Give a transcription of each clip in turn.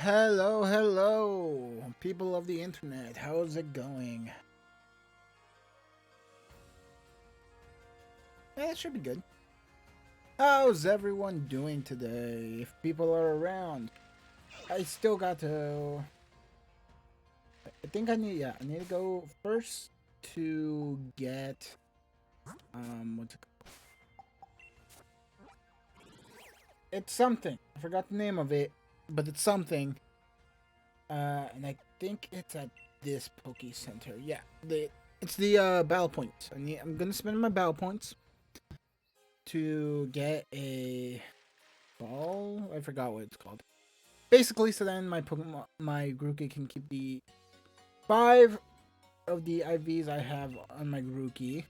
Hello, hello, people of the internet. How's it going? Yeah, it should be good. How's everyone doing today? If people are around, I still got to. I think I need. Yeah, I need to go first to get. What's it called? It's something. I forgot the name of it, but it's something. And I think it's at this Poke Center. Yeah, it's the battle points. I'm gonna spend my battle points to get a ball. I forgot what it's called. Basically, so then my Grookey can keep the 5 of the IVs I have on my Grookey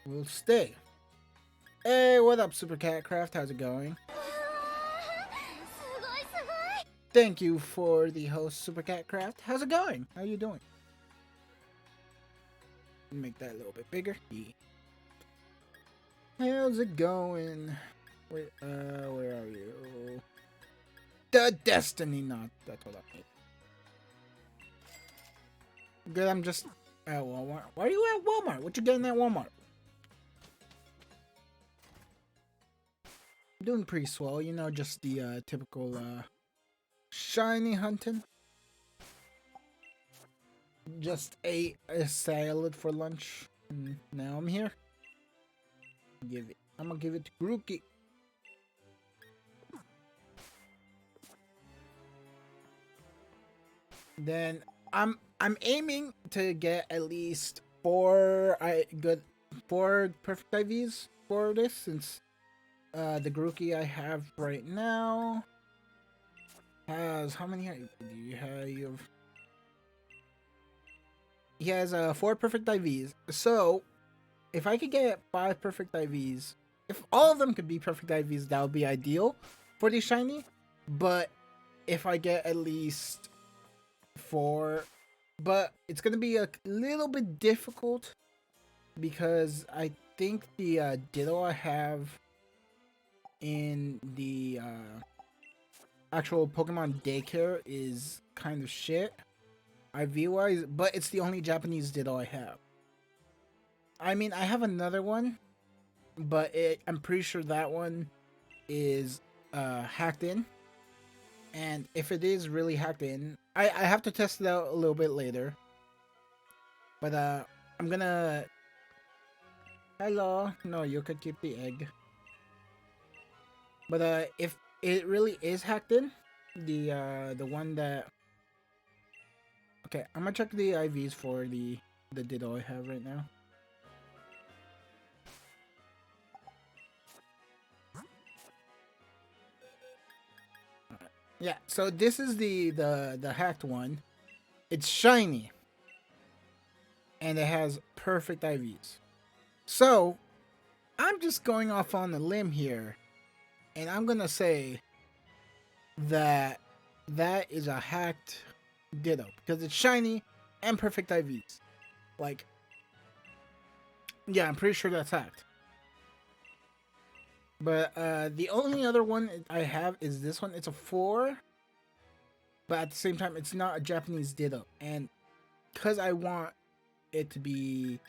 will stay. Hey, what up, Super Catcraft? How's it going? Thank you for the host, Super Catcraft. How's it going? How you doing? Make that a little bit bigger. Yeah. How's it going? Where are you? The Destiny Knot. That's what I need. Good, I'm just at Walmart. Why are you at Walmart? What you getting at Walmart? I'm doing pretty swell, you know, just the typical shiny hunting. Just ate a salad for lunch. And now I'm here. I'm gonna give it to Grookey. Then I'm aiming to get at least four perfect IVs for this, since the Grookey I have right now has how many do you have? He has 4 perfect IVs. So if I could get 5 perfect IVs, if all of them could be perfect IVs, that would be ideal for the shiny. But if I get at least 4, but it's gonna be a little bit difficult because I think the Ditto I have in the actual Pokemon daycare is kind of shit IV wise, but it's the only Japanese Ditto I have. I mean, I have another one, but I'm pretty sure that one is hacked in. And if it is really hacked in, I have to test it out a little bit later. But I'm gonna. Hello, no, you could keep the egg. But if it really is hacked in, the one that. Okay, I'm gonna check the IVs for the Ditto I have right now. Yeah, so this is the hacked one. It's shiny. And it has perfect IVs. So, I'm just going off on a limb here. And I'm going to say that that is a hacked Ditto. Because it's shiny and perfect IVs. Like, yeah, I'm pretty sure that's hacked. But the only other one I have is this one. It's a 4. But at the same time, it's not a Japanese Ditto. And because I want it to be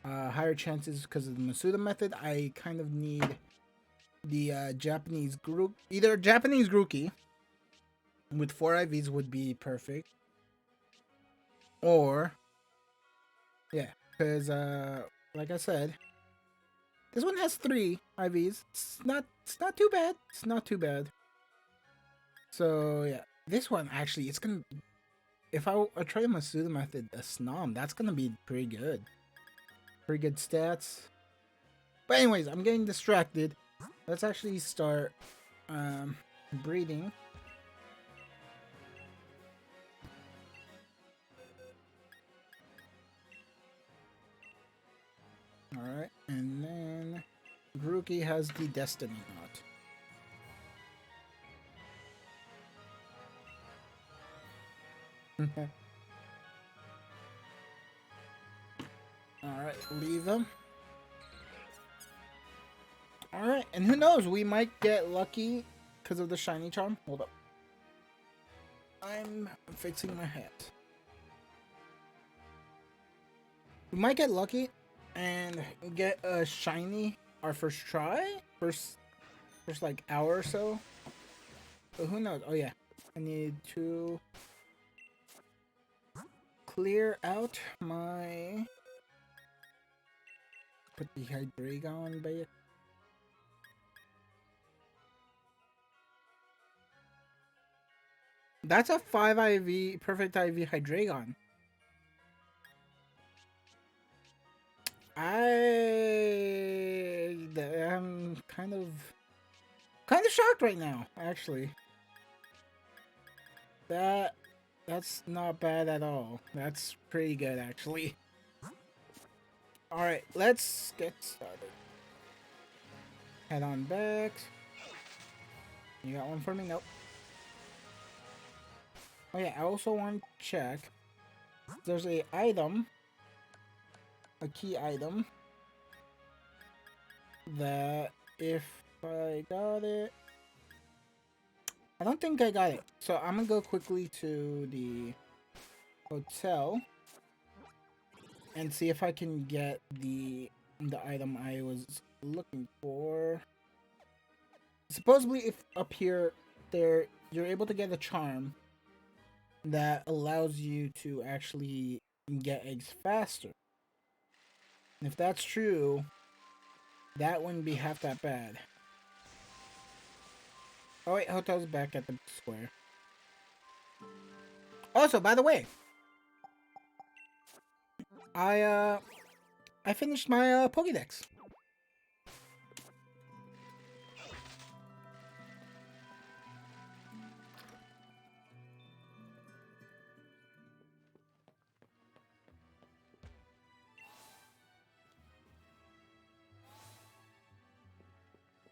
higher chances because of the Masuda method, I kind of need the Japanese group. Either Japanese Grookey with 4 IVs would be perfect. Or, yeah, because like I said, this one has 3 IVs. It's not too bad. It's not too bad. So yeah, this one actually, it's gonna. If I try the Masuda method, a Snom, that's gonna be pretty good. Pretty good stats. But anyways, I'm getting distracted. Let's actually start breeding. Alright, and then Grookey has the Destiny Knot. Alright, leave him. Alright, and who knows, we might get lucky because of the shiny charm. Hold up. I'm fixing my hat. We might get lucky and get a shiny our first try, first like hour or so. But who knows? Oh yeah, I need to clear out my put the Hydreigon back. That's a 5 IV perfect IV Hydreigon. I'm kind of shocked right now, actually. That's not bad at all. That's pretty good, actually. All right, let's get started. Head on back. You got one for me? Nope. Oh yeah, I also want to check. There's a key item that if I got it, I don't think I got it. So I'm gonna go quickly to the hotel and see if I can get the item I was looking for. Supposedly, if up here, you're able to get a charm that allows you to actually get eggs faster. And if that's true, that wouldn't be half that bad. Oh wait, hotel's back at the square. Also, by the way, I finished my Pokédex.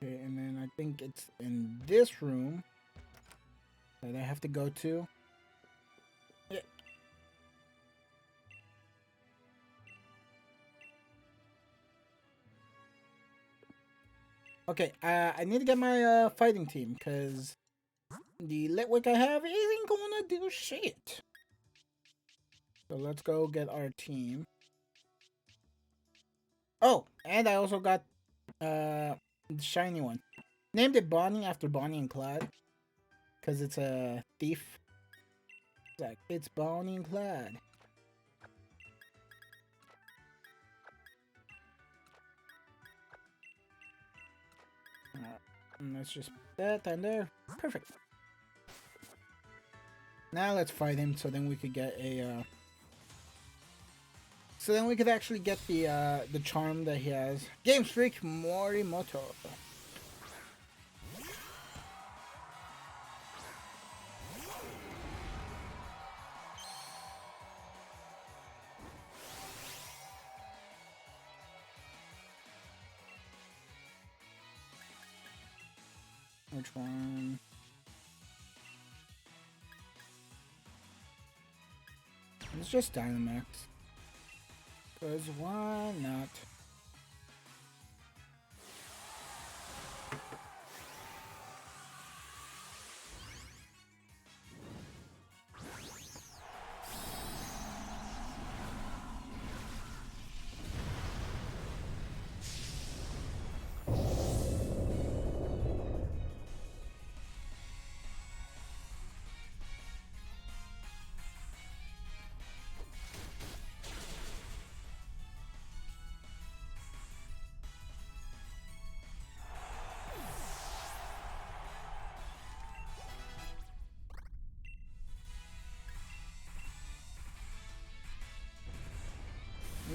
Okay, and then I think it's in this room that I have to go to. Yeah. Okay, I need to get my fighting team because the Litwick I have isn't gonna do shit. So let's go get our team. Oh, and I also got the shiny one. Named it Bonnie after Bonnie and Clyde. Because it's a thief. It's Bonnie and Clyde. And let's just put that down there. Perfect. Now let's fight him so then we could get a so then we could actually get the charm that he has. Game Streak Morimoto. Which one? It's just Dynamax. Because why not?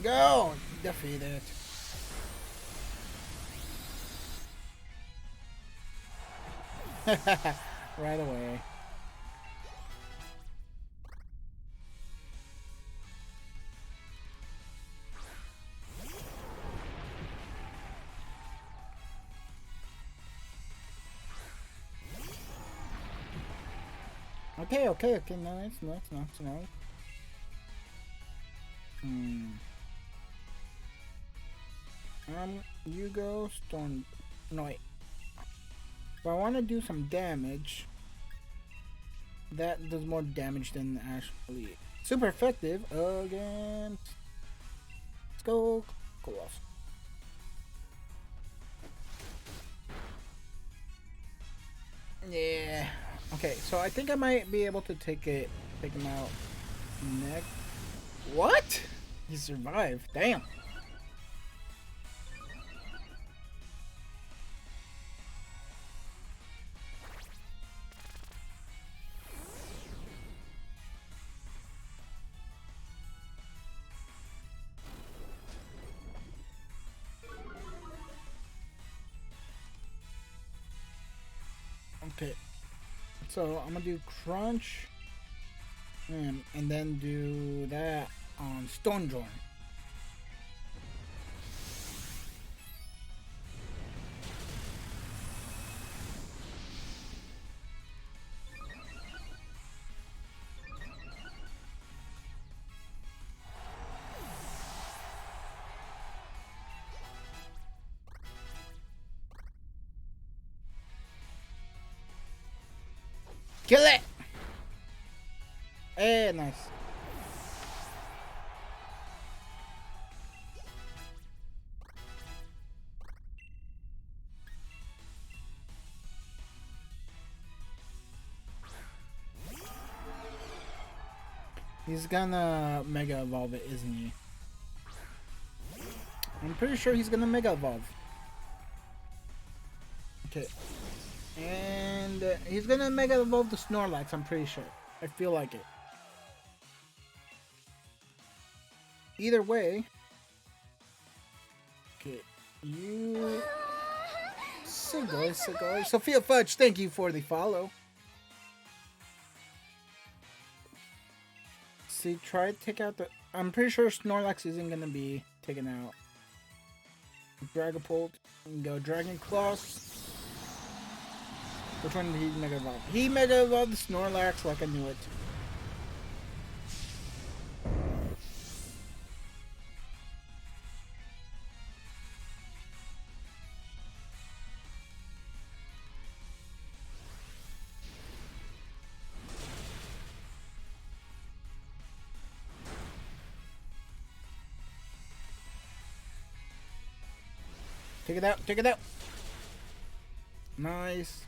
Go! Defeat it. Right away. Okay, nice. You go Storm. No, wait. If I want to do some damage, that does more damage than actually super effective against. Let's go. Go off. Yeah. Okay, so I think I might be able to take him out next. What? He survived. Damn. Okay. So I'm gonna do crunch. And then do that on Stormdrawn. Kill it! Hey, nice. He's gonna Mega Evolve it, isn't he? I'm pretty sure he's gonna Mega Evolve. Okay. And he's gonna Mega Evolve the Snorlax, I'm pretty sure. I feel like it. Either way. Okay. You... Cigar. Sophia Fudge, thank you for the follow. See, try to take out the... I'm pretty sure Snorlax isn't gonna be taken out. Dragapult. Go Dragon Claws. Which one did he Mega Evolve? He Mega Evolved the Snorlax like I knew it. Take it out. Nice.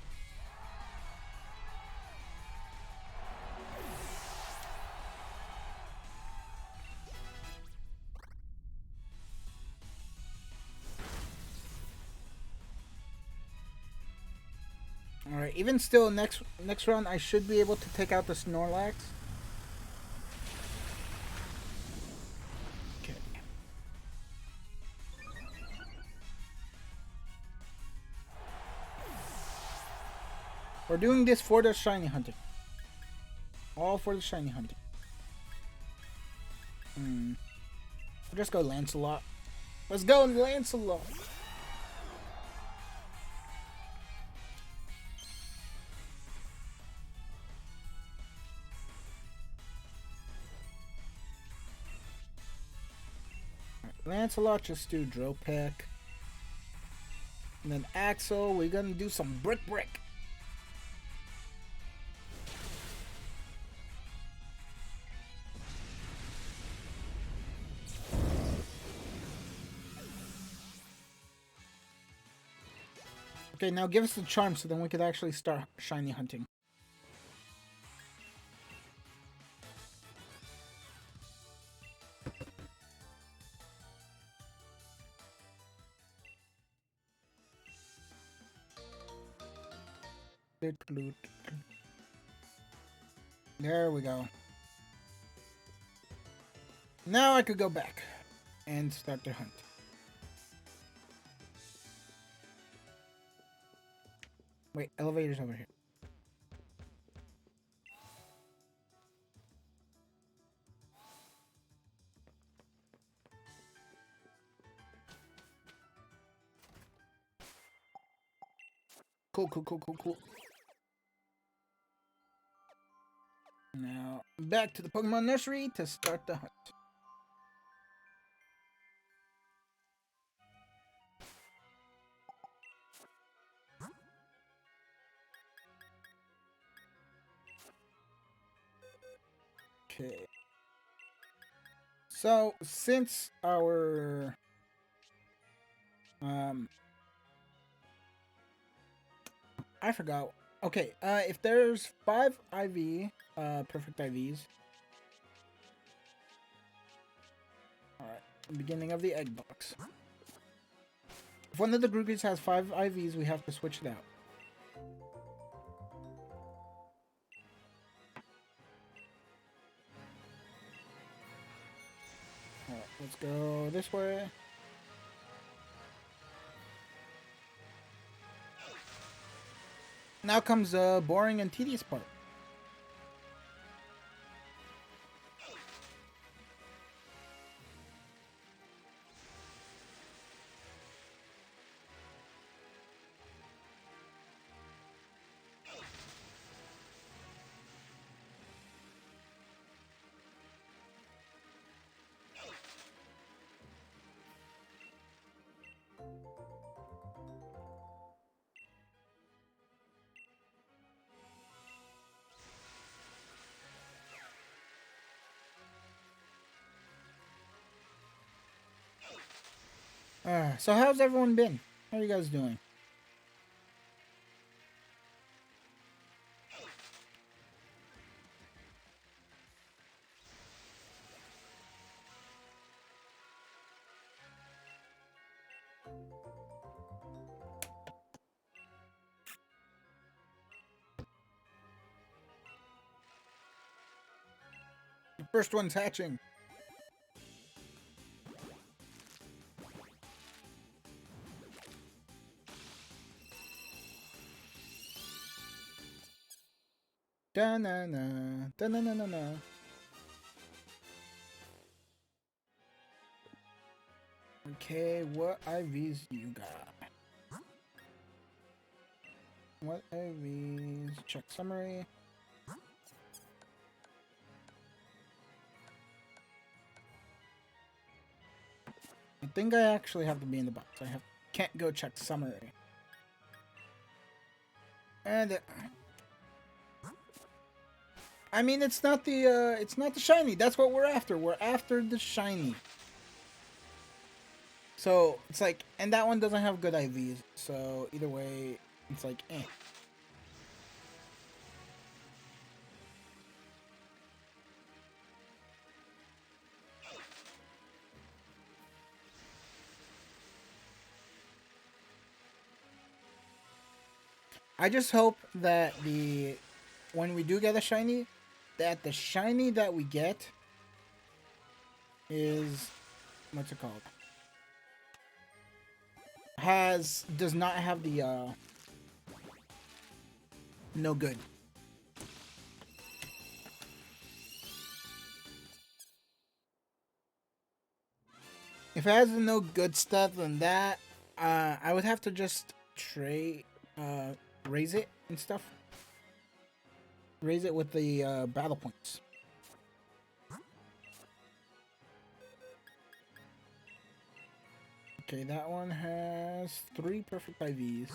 Alright, even still, next round I should be able to take out the Snorlax. Okay. We're doing this for the shiny hunting. All for the shiny hunting. We'll just go Lancelot. Let's go Lancelot. Lancelot, just do Dropek. And then Axel, we're gonna do some brick. Okay, now give us the charm so then we could actually start shiny hunting. There we go. Now I could go back and start the hunt. Wait, elevator's over here. Cool. Now, back to the Pokemon Nursery to start the hunt. Okay. So since our I forgot. Okay, if there's 5 IV perfect IVs. Alright, beginning of the egg box. If one of the Grookeys has 5 IVs, we have to switch it out. Alright, let's go this way. Now comes the boring and tedious part. So how's everyone been? How are you guys doing? The first one's hatching. Da-na-na, da-na-na-na-na. Okay, what IVs do you got? What IVs? Check summary. I think I actually have to be in the box. Can't go check summary. And I mean, it's not the shiny. That's what we're after. We're after the shiny. So it's like, and that one doesn't have good IVs. So either way, it's like, eh. I just hope that when we do get a shiny, that the shiny that we get is, what's it called? Does not have the no good. If it has the no good stuff, then that I would have to just raise it and stuff. Raise it with the battle points. Okay, that one has 3 perfect IVs.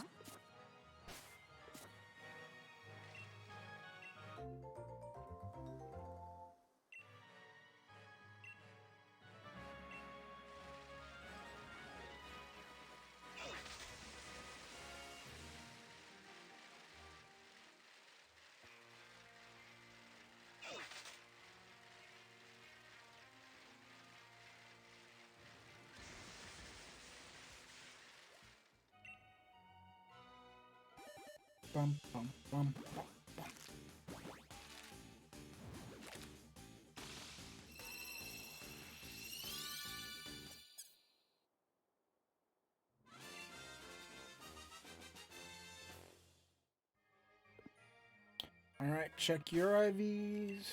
Bum, bum, bum, bum, bum. Alright, check your IVs.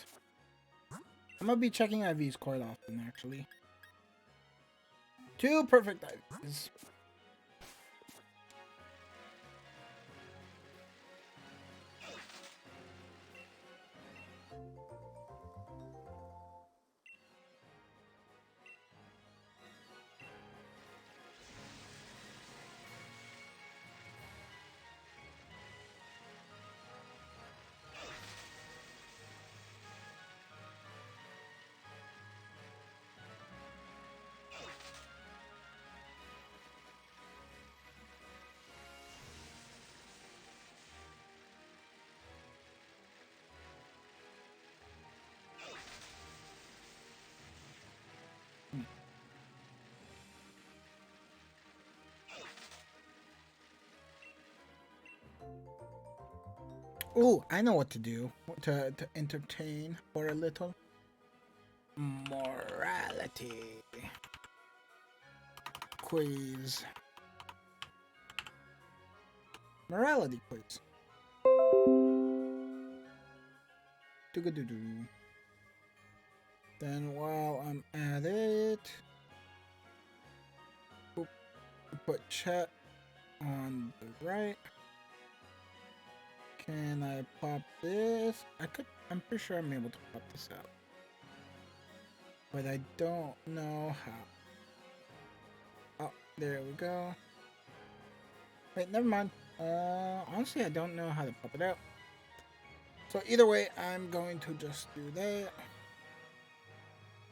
I'm gonna be checking IVs quite often, actually. 2 perfect IVs. Ooh, I know what to do to entertain for a little. Morality quiz. Morality quiz. Do-ga-do-do. Then while I'm at it, put chat on the right. Can I pop this? I'm pretty sure I'm able to pop this out. But I don't know how. Oh, there we go. Wait, never mind. Honestly, I don't know how to pop it out. So either way, I'm going to just do that.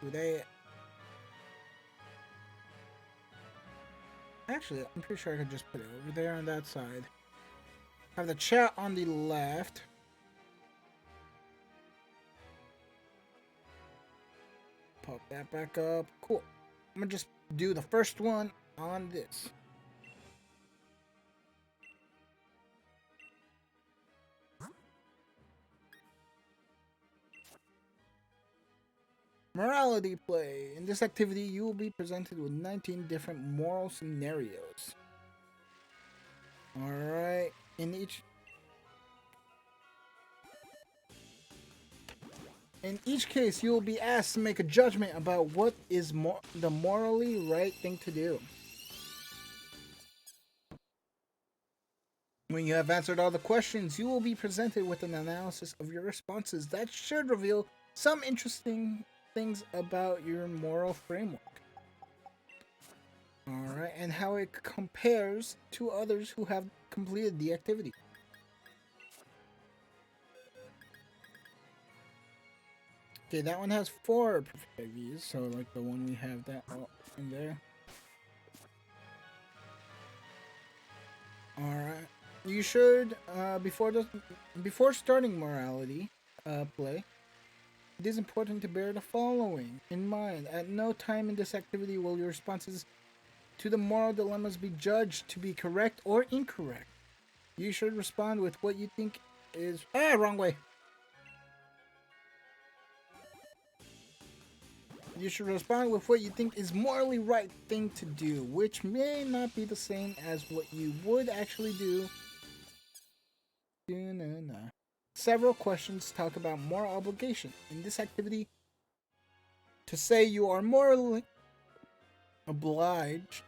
Do that. Actually, I'm pretty sure I could just put it over there on that side. Have the chat on the left. Pop that back up. Cool. I'm gonna just do the first one on this. Morality play. In this activity, you will be presented with 19 different moral scenarios. Alright. In each case, you will be asked to make a judgment about what is the morally right thing to do. When you have answered all the questions, you will be presented with an analysis of your responses that should reveal some interesting things about your moral framework. Alright, and how it compares to others who have completed the activity. Okay, that one has 4 perfect IVs, so like the one we have that in there. Alright. You should, before starting morality play, it is important to bear the following in mind. At no time in this activity will your responses to the moral dilemmas be judged to be correct or incorrect. You should respond with what you think is... wrong way. You should respond with what you think is morally right thing to do, which may not be the same as what you would actually do. Several questions talk about moral obligation. In this activity, to say you are morally obliged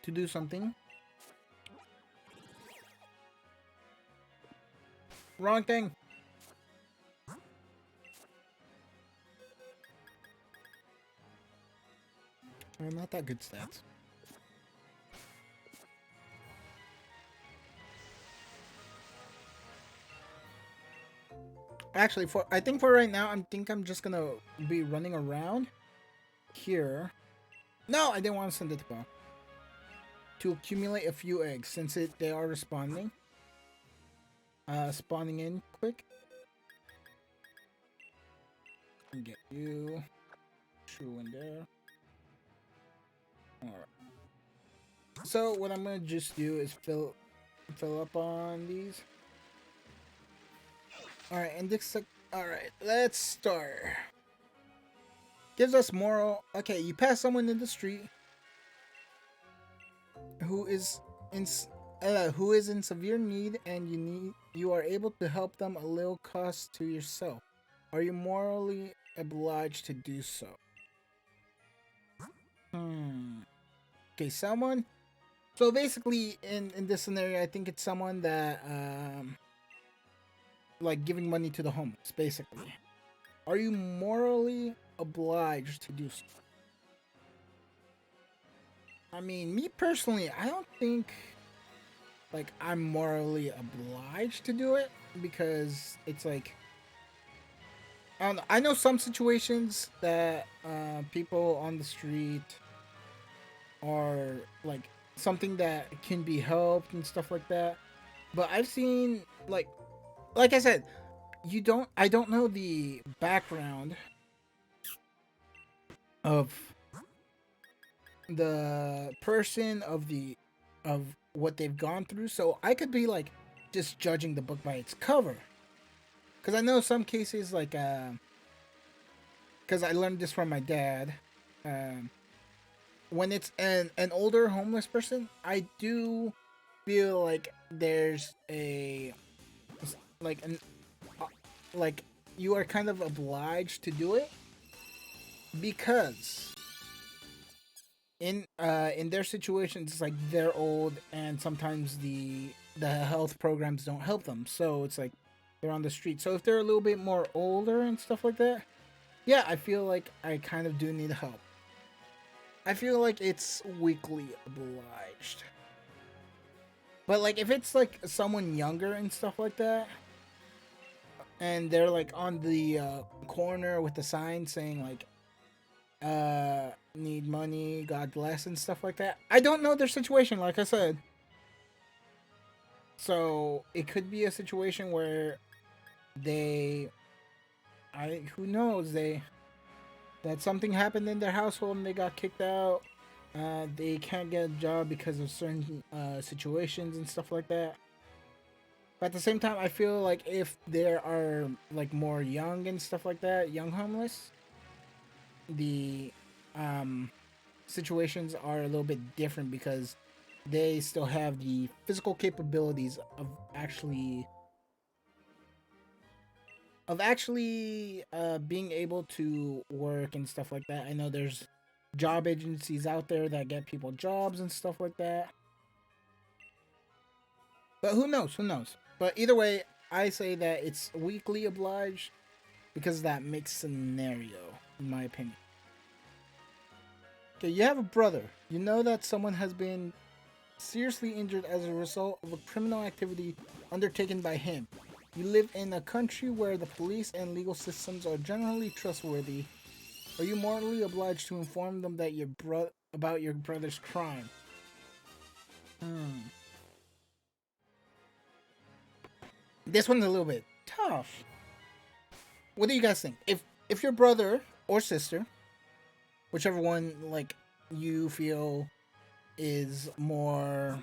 to do something. Wrong thing. Not that good stats. Actually, I think for right now, I'm just gonna be running around here. No, I didn't want to send it to Bob. To accumulate a few eggs, since they are responding. Spawning in quick. Get you. True in there. Alright. So what I'm gonna just do is fill up on these. Alright, and this alright, let's start. Gives us moral. Okay, you pass someone in the street who is in severe need, and you are able to help them a little cost to yourself. Are you morally obliged to do so? Okay, someone. So basically, in this scenario, I think it's someone that like giving money to the homeless. Basically, are you morally obliged to do so? I mean, me personally, I don't think like I'm morally obliged to do it, because it's like, I don't know. I know some situations that people on the street are like something that can be helped and stuff like that. But I've seen like I said, I don't know the background of the person of what they've gone through, so I could be like just judging the book by its cover. Because I know some cases, like, because I learned this from my dad. Um, when it's an older homeless person, I do feel like there's a like an like you are kind of obliged to do it because in their situations it's like they're old and sometimes the health programs don't help them, so it's like they're on the street. So if they're a little bit more older and stuff like that, yeah, I feel like I kind of do need help. I feel like it's weekly obliged. But like if it's like someone younger and stuff like that, and they're like on the corner with the sign saying like need money, God bless and stuff like that. I don't know their situation, like I said. So it could be a situation where they I who knows, that something happened in their household and they got kicked out. They can't get a job because of certain situations and stuff like that. But at the same time, I feel like if there are like more young and stuff like that, young homeless, the um, situations are a little bit different because they still have the physical capabilities of actually being able to work and stuff like that. I know there's job agencies out there that get people jobs and stuff like that. But who knows? Who knows? But either way, I say that it's weekly obliged because of that mixed scenario, in my opinion. Okay, you have a brother. You know that someone has been seriously injured as a result of a criminal activity undertaken by him. You live in a country where the police and legal systems are generally trustworthy. Are you morally obliged to inform them that about your brother's crime? Hmm. This one's a little bit tough. What do you guys think? If your brother or sister, whichever one like you feel is more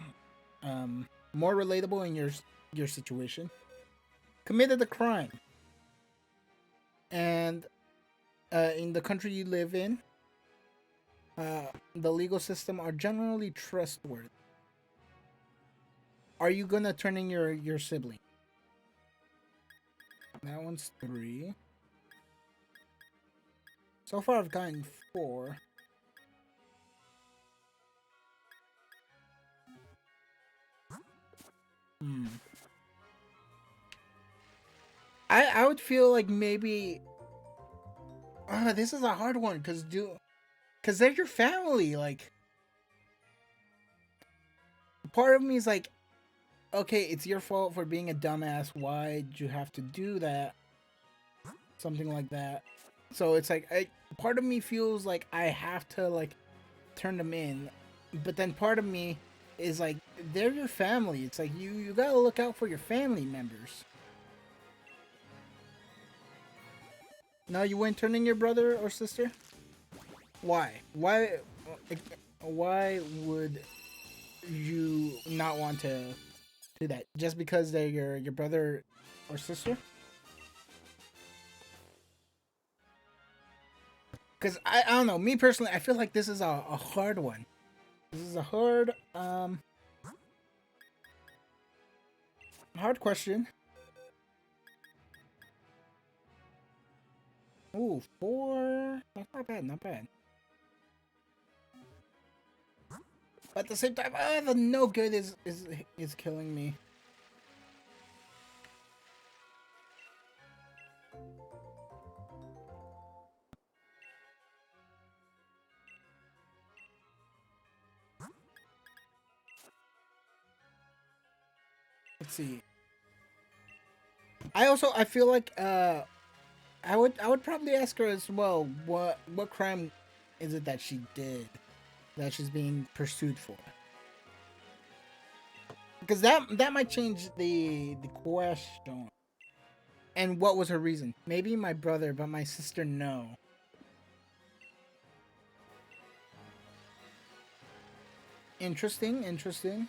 relatable in your situation, committed a crime, and in the country you live in, the legal system are generally trustworthy. Are you gonna turn in your sibling? That one's 3. So far, I've gotten 4. Hmm. I would feel like maybe. This is a hard one because they're your family. Like, part of me is like, okay, it's your fault for being a dumbass. Why'd you have to do that? Something like that. So it's like, part of me feels like I have to like turn them in, but then part of me is like, they're your family. It's like you gotta look out for your family members. No, you wouldn't turn in your brother or sister. Why? Why would you not want to do that? Just because they're your brother or sister? Because I don't know. Me personally, I feel like this is a hard one. This is a hard question. Ooh, 4. That's not bad. Not bad. But at the same time, the no good is killing me. Let's see. I feel like I would probably ask her as well. What crime is it that she did that she's being pursued for? Because that might change the question. And what was her reason? Maybe my brother, but my sister, no. Interesting, interesting.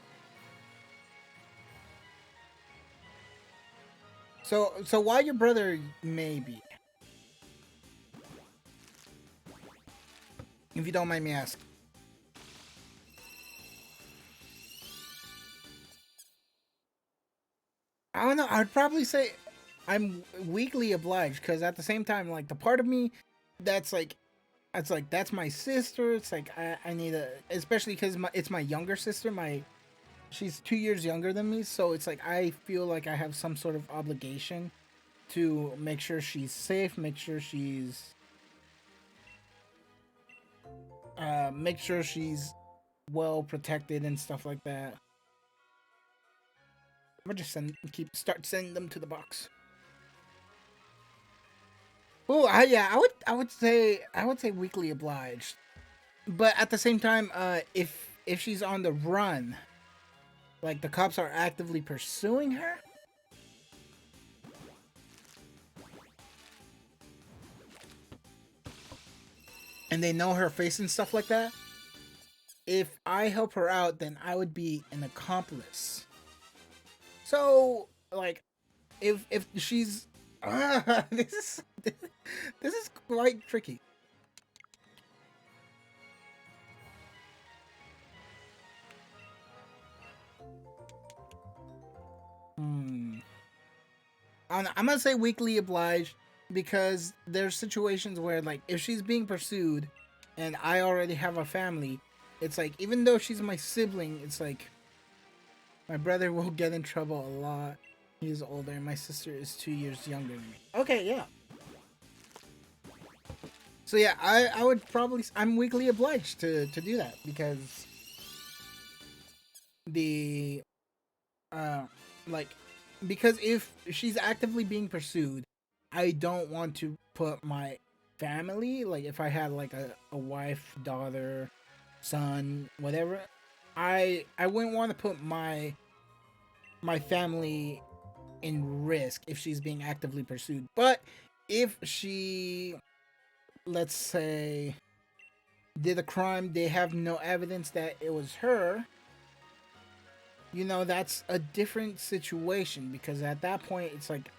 So why your brother maybe, if you don't mind me asking? I don't know. I'd probably say I'm weakly obliged because at the same time, like the part of me that's like, it's like that's my sister. It's like I need a, especially because it's my younger sister. She's 2 years younger than me, so it's like I feel like I have some sort of obligation to make sure she's safe, make sure she's well protected and stuff like that. I'm gonna just start sending them to the box. Oh, yeah, I would say weekly obliged, but at the same time, if she's on the run, like the cops are actively pursuing her, and they know her face and stuff like that. If I help her out, then I would be an accomplice. So, like, if she's this is this is quite tricky. Hmm. I'm gonna say weekly obliged because there's situations where like if she's being pursued, and I already have a family, it's like even though she's my sibling, it's like my brother will get in trouble a lot. He's older, and my sister is 2 years younger than me. Okay, yeah. So yeah, I would probably I'm weekly obliged to do that because the uh like because if she's actively being pursued, I don't want to put my family, like if I had like a wife, daughter, son, whatever, I wouldn't want to put my family in risk if she's being actively pursued. But if she, let's say, did a crime, they have no evidence that it was her, that's a different situation because at that point it's like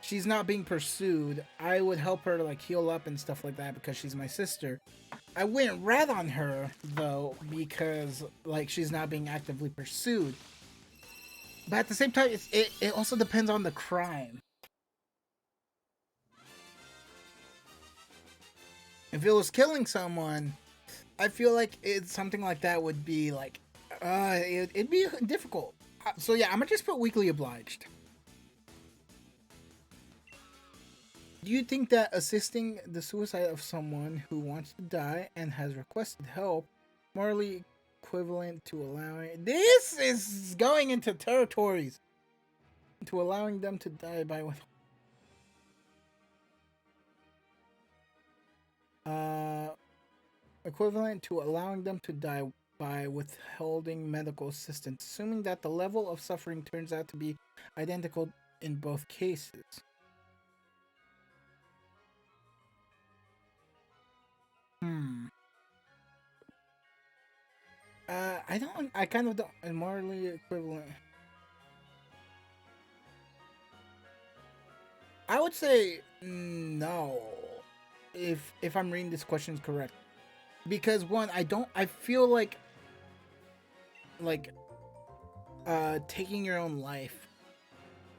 she's not being pursued. I would help her to like heal up and stuff like that because she's my sister. I wouldn't rat on her though because like she's not being actively pursued. But at the same time, it also depends on the crime. If it was killing someone, I feel like it's something like that would be like, it'd be difficult. So yeah, I'm gonna just put weekly obliged. Do you think that assisting the suicide of someone who wants to die and has requested help morally equivalent to allowing this is going into territories to allowing them to die by uh equivalent to allowing them to die by withholding medical assistance, assuming that the level of suffering turns out to be identical in both cases? Hmm. I don't. I kind of don't. Morally equivalent. I would say no. If I'm reading this question correct, because one, I don't. I feel like taking your own life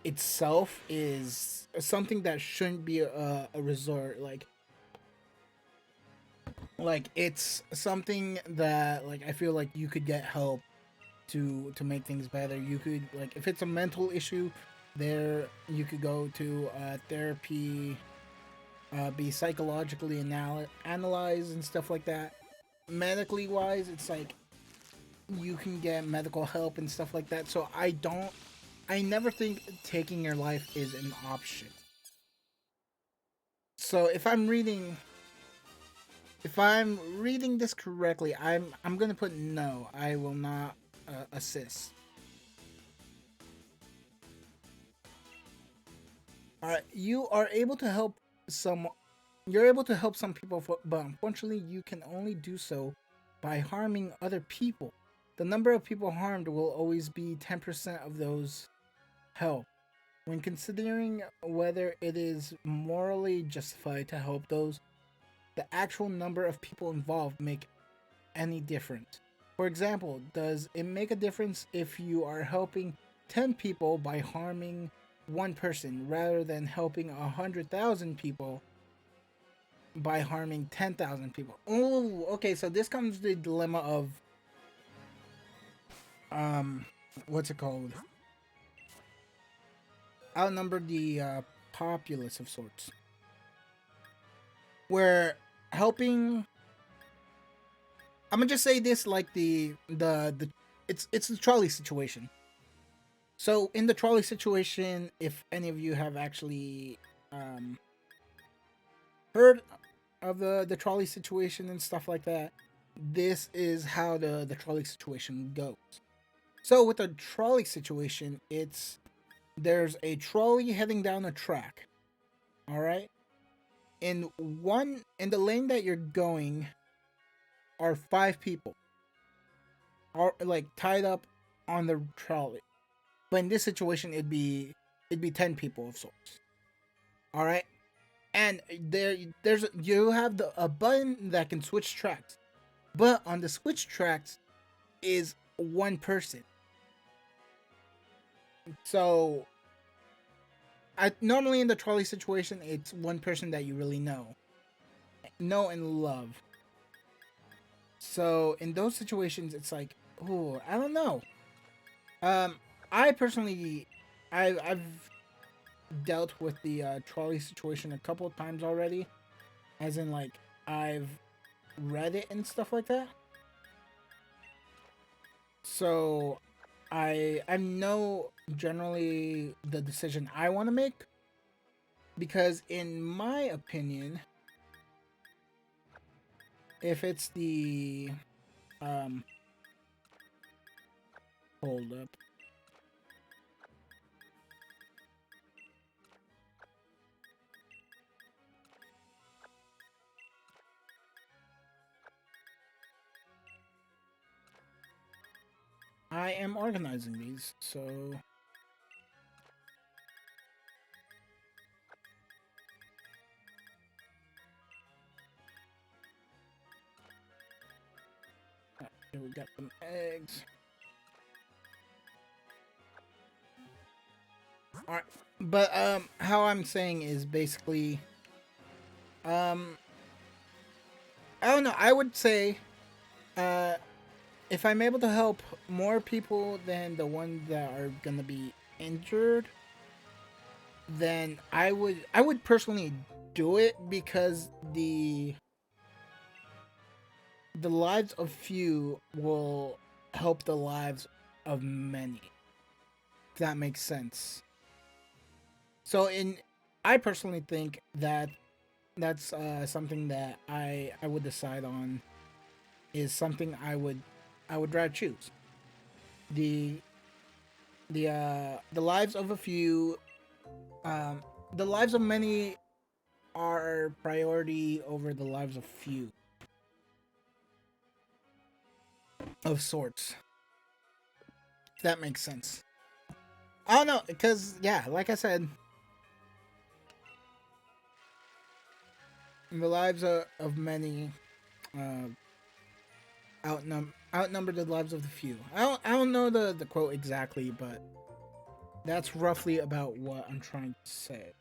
itself is something that shouldn't be a resort. Like it's something that like I feel like you could get help to make things better. You could like if it's a mental issue, there you could go to therapy, be psychologically analyzed and stuff like that. Medically wise, it's like you can get medical help and stuff like that. So I never think taking your life is an option. So if I'm reading this correctly, I'm gonna put no. I will not assist. All right, you are able to help some. You're able to help some people, but unfortunately, you can only do so by harming other people. The number of people harmed will always be 10% of those help. When considering whether it is morally justified to help those, the actual number of people involved make any difference. For example, does it make a difference if you are helping 10 people by harming one person rather than helping 100,000 people by harming 10,000 people? Oh, okay, so this comes the dilemma of what's it called? Outnumber the populace of sorts. Where helping, I'm gonna just say this like the it's the trolley situation. So in the trolley situation, if any of you have actually um, heard of the trolley situation and stuff like that, this is how the trolley situation goes. So with the trolley situation, it's there's a trolley heading down a track. All right, in the lane that you're going are 5 people, are like tied up on the trolley. But in this situation, it'd be 10 people of sorts. All right, and there's you have a button that can switch tracks, but on the switch tracks is one person. So I normally in the trolley situation, it's one person that you really know and love. So in those situations, it's like, oh, I don't know. Um, I personally, I've dealt with the trolley situation a couple of times already, as in like I've read it and stuff like that. So I know generally the decision I want to make, because in my opinion, if it's the um hold up. I am organizing these, so here we got some eggs. All right, but how I'm saying is basically, um, I don't know. I would say, uh, if I'm able to help more people than the ones that are gonna be injured, then I would personally do it, because the lives of few will help the lives of many. If that makes sense. So I personally think that that's something that I would decide on, is something I would rather choose. The the lives of a few, um, the lives of many are priority over the lives of few of sorts. If that makes sense. I don't know, because yeah, like I said, the lives of many uh, outnumber the lives of the few. I don't know the quote exactly, but that's roughly about what I'm trying to say.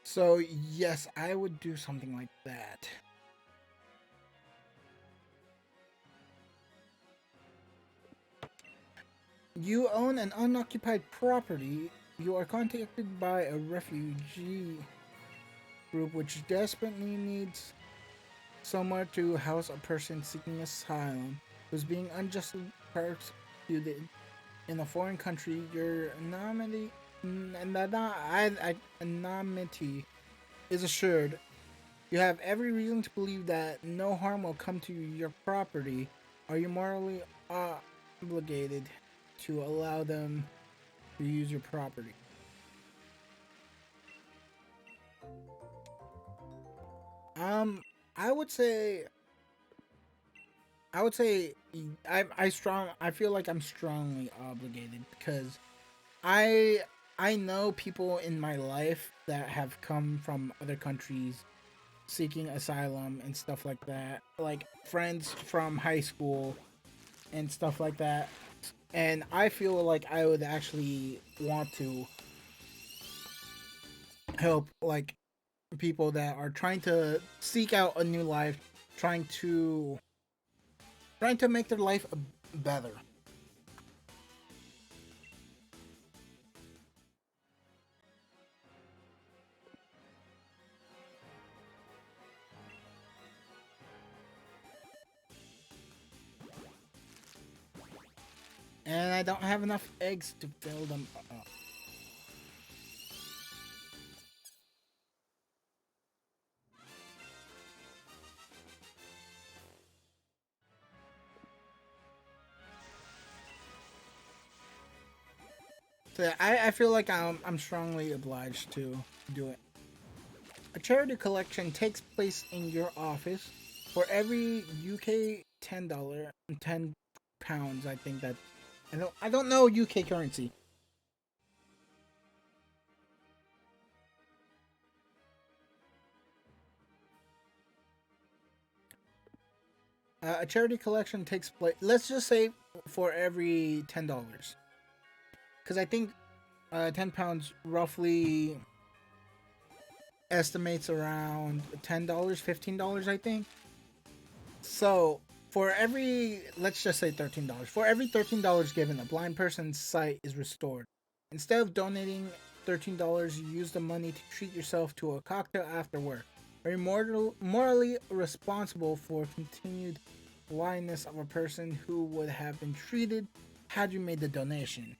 So yes, I would do something like that. You own an unoccupied property. You are contacted by a refugee group which desperately needs somewhere to house a person seeking asylum who's being unjustly persecuted in a foreign country. Your anonymity is assured. You have every reason to believe that no harm will come to your property. Are you morally obligated to allow them to use your property? Um, I would say, I would say, I feel like I'm strongly obligated, because I I know people in my life that have come from other countries seeking asylum and stuff like that. Like friends from high school and stuff like that. And I feel like I would actually want to help like people that are trying to seek out a new life, trying to trying to make their life better. And I don't have enough eggs to fill them up. So yeah, I feel like I'm strongly obliged to do it. A charity collection takes place in your office for every UK £10, £10. I think that I don't know UK currency. A charity collection takes place. Let's just say for every $10, because I think £10 roughly estimates around $10, $15. I think so. For every, let's just say $13. For every $13 given, a blind person's sight is restored. Instead of donating $13, you use the money to treat yourself to a cocktail after work. Are you morally responsible for continued blindness of a person who would have been treated had you made the donation?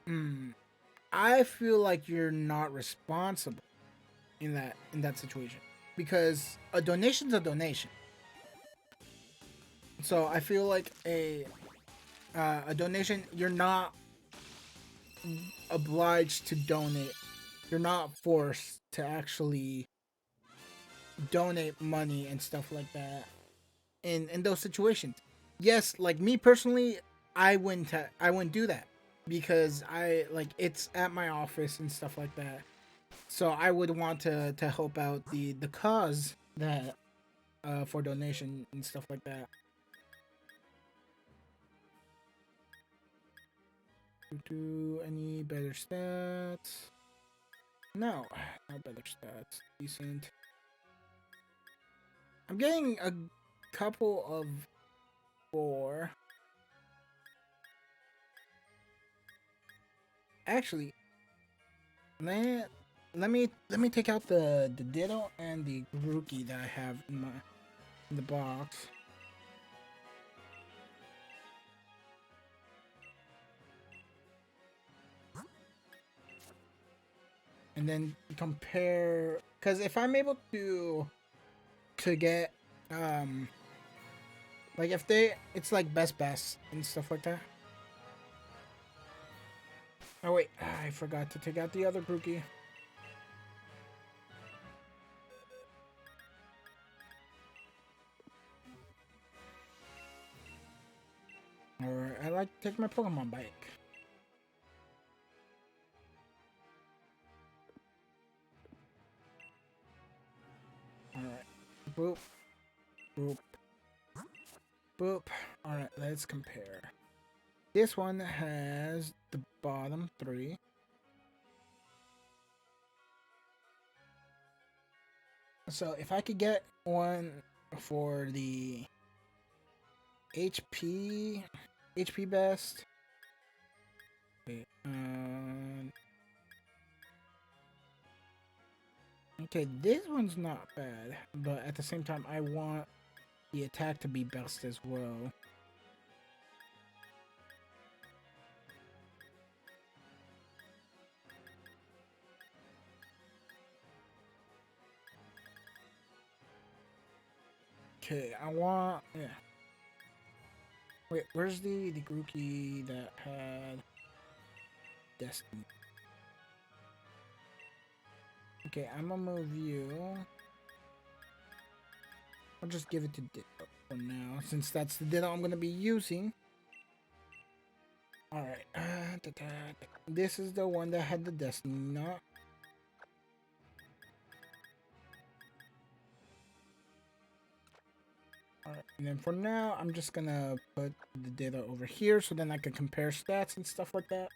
Hmm. I feel like you're not responsible in that situation because a donation's a donation. So I feel like a donation, you're not obliged to donate. You're not forced to actually donate money and stuff like that in those situations. Yes, like me personally, I wouldn't do that because I like it's at my office and stuff like that. So I would want to help out the cause that for donation and stuff like that. Do any better stats? No, not better stats. Decent. I'm getting a couple of four. Actually, let let me take out the Ditto and the Grookey that I have in the box, and then compare. Because if I'm able to get like if it's like best and stuff like that. Oh wait, I forgot to take out the other Grookey. Or I like to take my Pokemon bike. All right, boop, boop, boop. All right, let's compare. This one has the bottom three. So if I could get one for the HP, HP best. Wait, okay, this one's not bad, but at the same time, I want the attack to be best as well. Okay, I want, yeah. Wait, where's the Grookey that had Destiny? Okay, I'm gonna move you. I'll just give it to Ditto for now, since that's the Ditto I'm gonna be using. This is the one that had the destiny knot. Alright, and then for now, I'm just gonna put the data over here so then I can compare stats and stuff like that.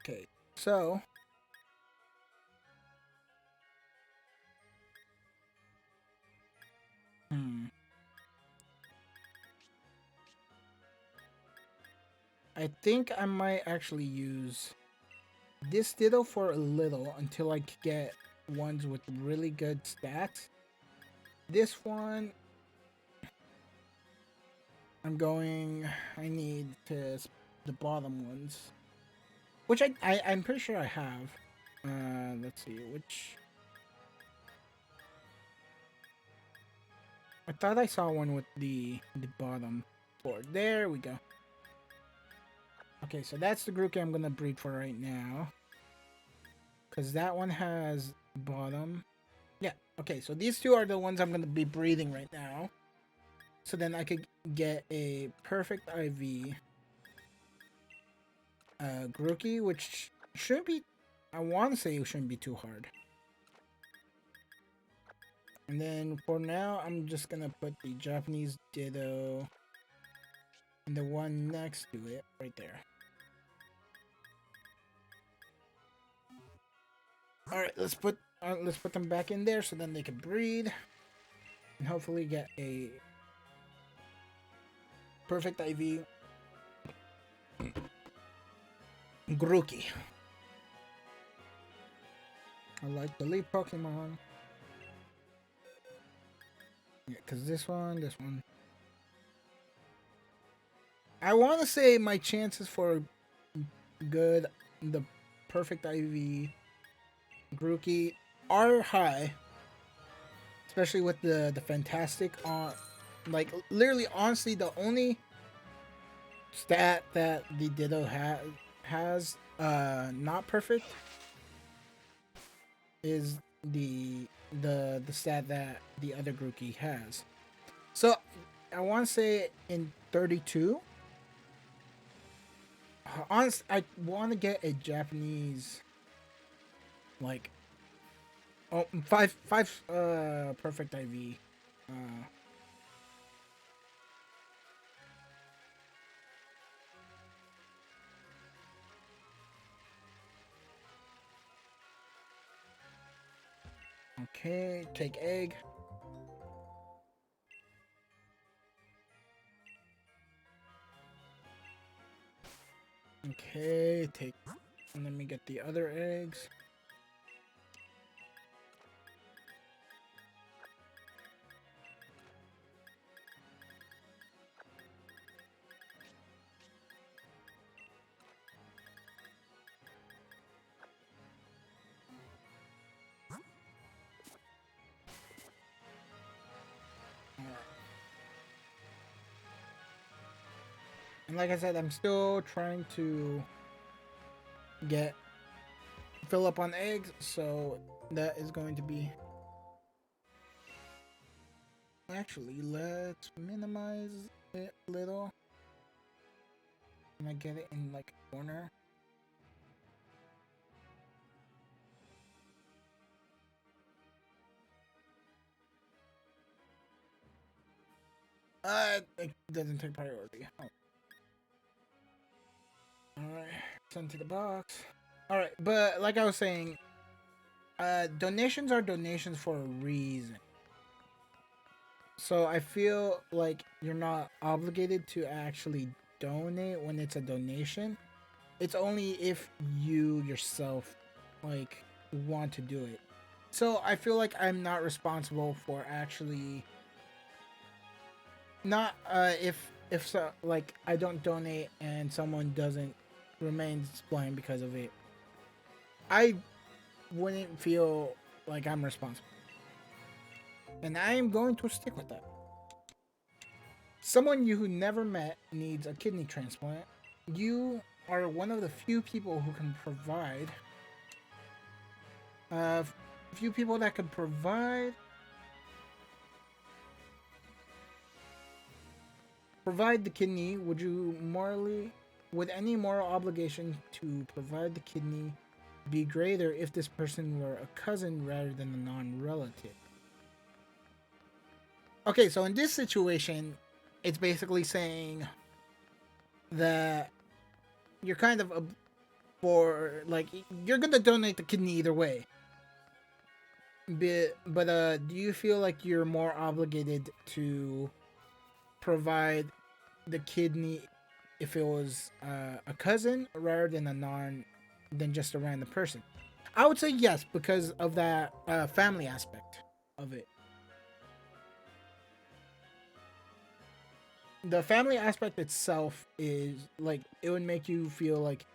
Okay, so I think I might actually use this ditto for a little until I can get ones with really good stats. This one, I need the bottom ones, which I'm pretty sure I have. Let's see, which, I thought I saw one with the bottom four. There we go. Okay, so that's the Grookey I'm gonna breed for right now. Because that one has bottom. Yeah, okay, so these two are the ones I'm gonna be breeding right now. So then I could get a perfect IV Grookey, which shouldn't be, I want to say it shouldn't be too hard. And then for now, I'm just gonna put the Japanese Ditto and the one next to it right there. Alright, let's put them back in there so then they can breed. And hopefully get a perfect IV Grookey. I like the lead Pokemon. Yeah, because this one. I want to say my chances for the perfect IV Grookey are high. Especially with the fantastic like literally honestly the only stat that the Ditto has not perfect is the stat that the other Grookey has. So I want to say in 32. Honestly, I want to get a Japanese like five perfect IV. Okay, take egg. Okay, take. And let me get the other eggs. And like I said, I'm still trying to fill up on eggs, so that is going to be. Actually, let's minimize it a little. Can I get it in like a corner? It doesn't take priority. Oh. Alright, send to the box. Alright, but like I was saying, donations are donations for a reason. So I feel like you're not obligated to actually donate when it's a donation. It's only if you yourself like want to do it. So I feel like I'm not responsible for actually not if so like I don't donate and someone doesn't remain blind because of it. I wouldn't feel like I'm responsible. And I am going to stick with that. Someone you who never met needs a kidney transplant. You are one of the few people who can provide few people that could provide the kidney. Would any moral obligation to provide the kidney be greater if this person were a cousin rather than a non-relative? Okay, so in this situation, it's basically saying that you're kind of for like you're gonna donate the kidney either way. But do you feel like you're more obligated to provide the kidney if it was a cousin rather than than just a random person? I would say yes because of that family aspect of it. The family aspect itself is like it would make you feel like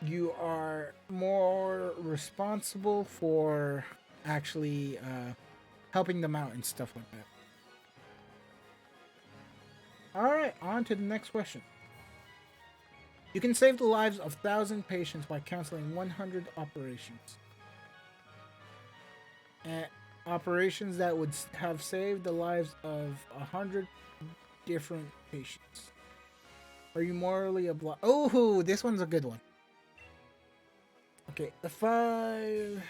you are more responsible for actually helping them out and stuff like that. All right, on to the next question. You can save the lives of 1,000 patients by canceling 100 operations. And operations that would have saved the lives of 100 different patients. Are you morally obliged? Oh, this one's a good one. Okay, if I...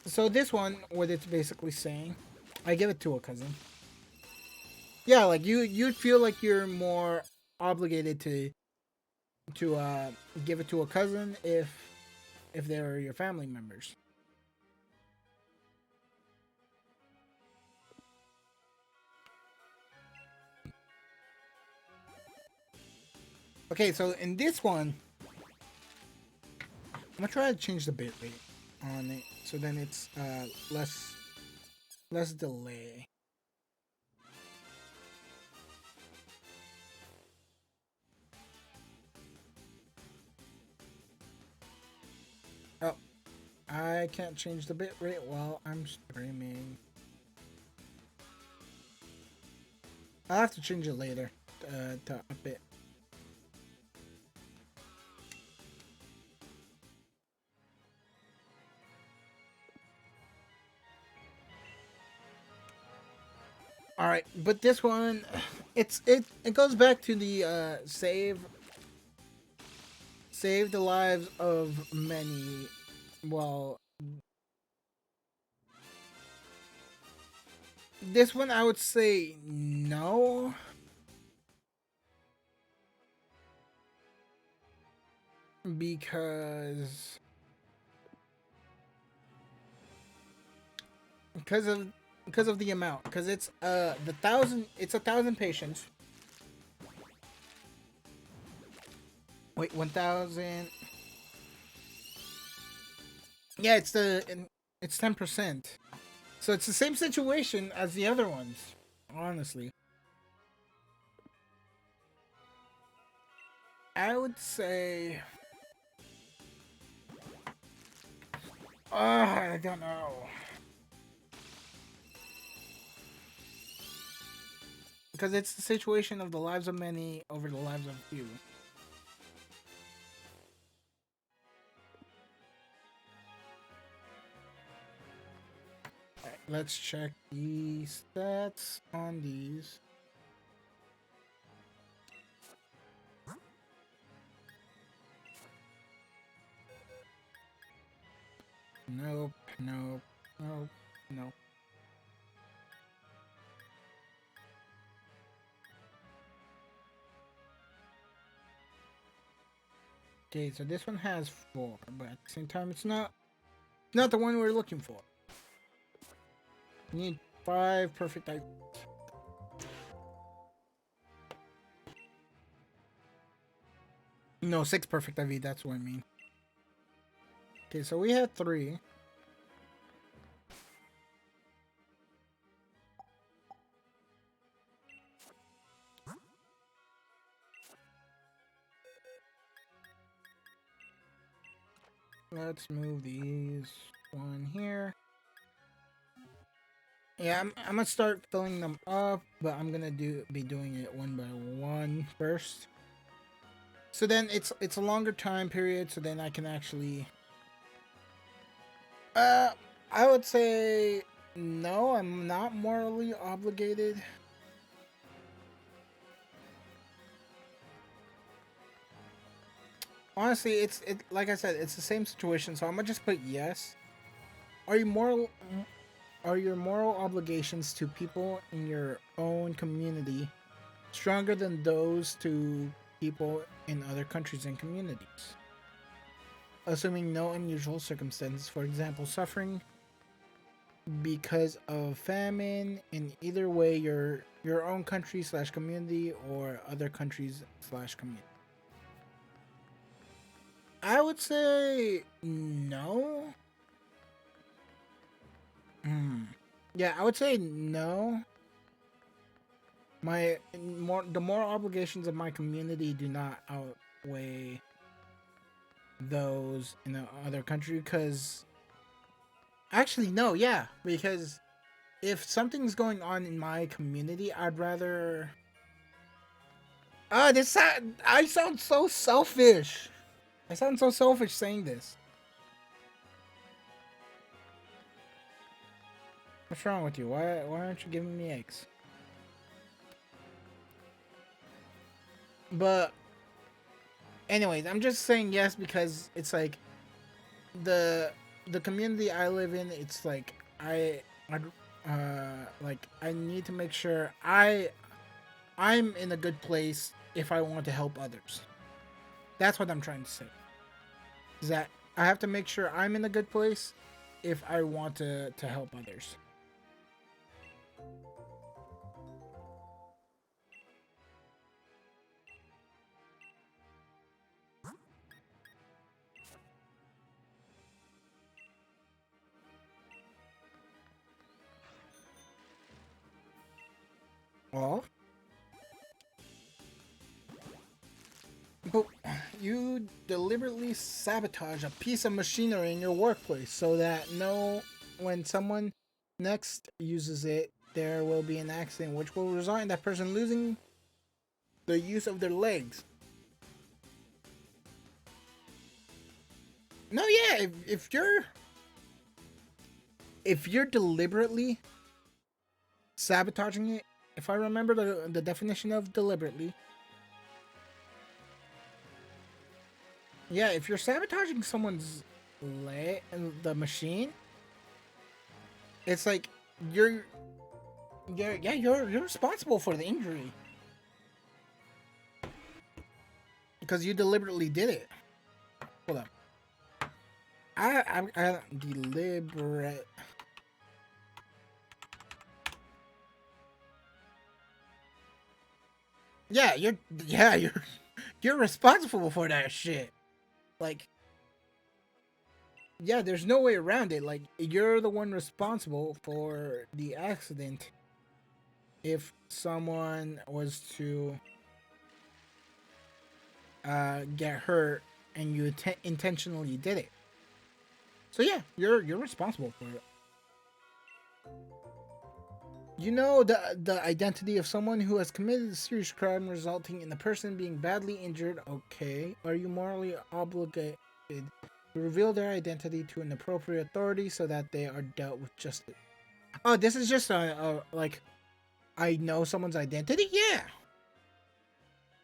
So this one, what it's basically saying, I give it to a cousin. Yeah, like you'd feel like you're more obligated to give it to a cousin if they're your family members. Okay, so in this one, I'm gonna try to change the bit rate on it so then it's less delay. Oh, I can't change the bit rate while I'm streaming. I'll have to change it later to up it. All right, but this one, it goes back to the save the lives of many. Well, this one I would say no because because of because of the amount because it's the thousand it's 1,000 patients. Wait, 1,000. Yeah, it's 10%. So it's the same situation as the other ones. Honestly, I would say. I don't know. Because it's the situation of the lives of many over the lives of few. Alright, let's check the stats on these. Nope, nope, nope, nope. Okay, so this one has 4, but at the same time, it's not the one we're looking for. We need 5 perfect items. No, 6 perfect IV, that's what I mean. Okay, so we had 3. Let's move these one here. Yeah, I'm gonna start filling them up, but I'm gonna be doing it one by one first. So then it's a longer time period, so then I can actually Uh, I would say no. I'm not morally obligated. Honestly, it like I said, it's the same situation. So I'm gonna just put yes. Are you moral? Are your moral obligations to people in your own community stronger than those to people in other countries and communities? Assuming no unusual circumstances, for example, suffering because of famine in either way your own country slash community or other countries slash community. I would say no. Hmm. Yeah, I would say no. The moral obligations of my community do not outweigh those in the other country because actually no, yeah, because if something's going on in my community, I'd rather. I sound so selfish. I sound so selfish saying this. What's wrong with you? Why aren't you giving me eggs? But anyways, I'm just saying yes because it's like the the community I live in. It's like I like I need to make sure I'm in a good place if I want to help others. That's what I'm trying to say. Is that I have to make sure I'm in a good place if I want to help others. Well, but you deliberately sabotage a piece of machinery in your workplace so that when someone next uses it, there will be an accident which will result in that person losing the use of their legs. No, yeah, if you're deliberately sabotaging it, if I remember the definition of deliberately, yeah, if you're sabotaging someone's leg and the machine, it's like you're you're responsible for the injury because you deliberately did it. Hold up, I deliberate. Yeah, you're you're responsible for that shit. Like, yeah, there's no way around it. Like, you're the one responsible for the accident if someone was to get hurt and you intentionally did it. So yeah, you're responsible for it. You know the identity of someone who has committed a serious crime resulting in the person being badly injured. Okay, are you morally obligated to reveal their identity to an appropriate authority so that they are dealt with justice? Oh, this is just a like I know someone's identity. Yeah,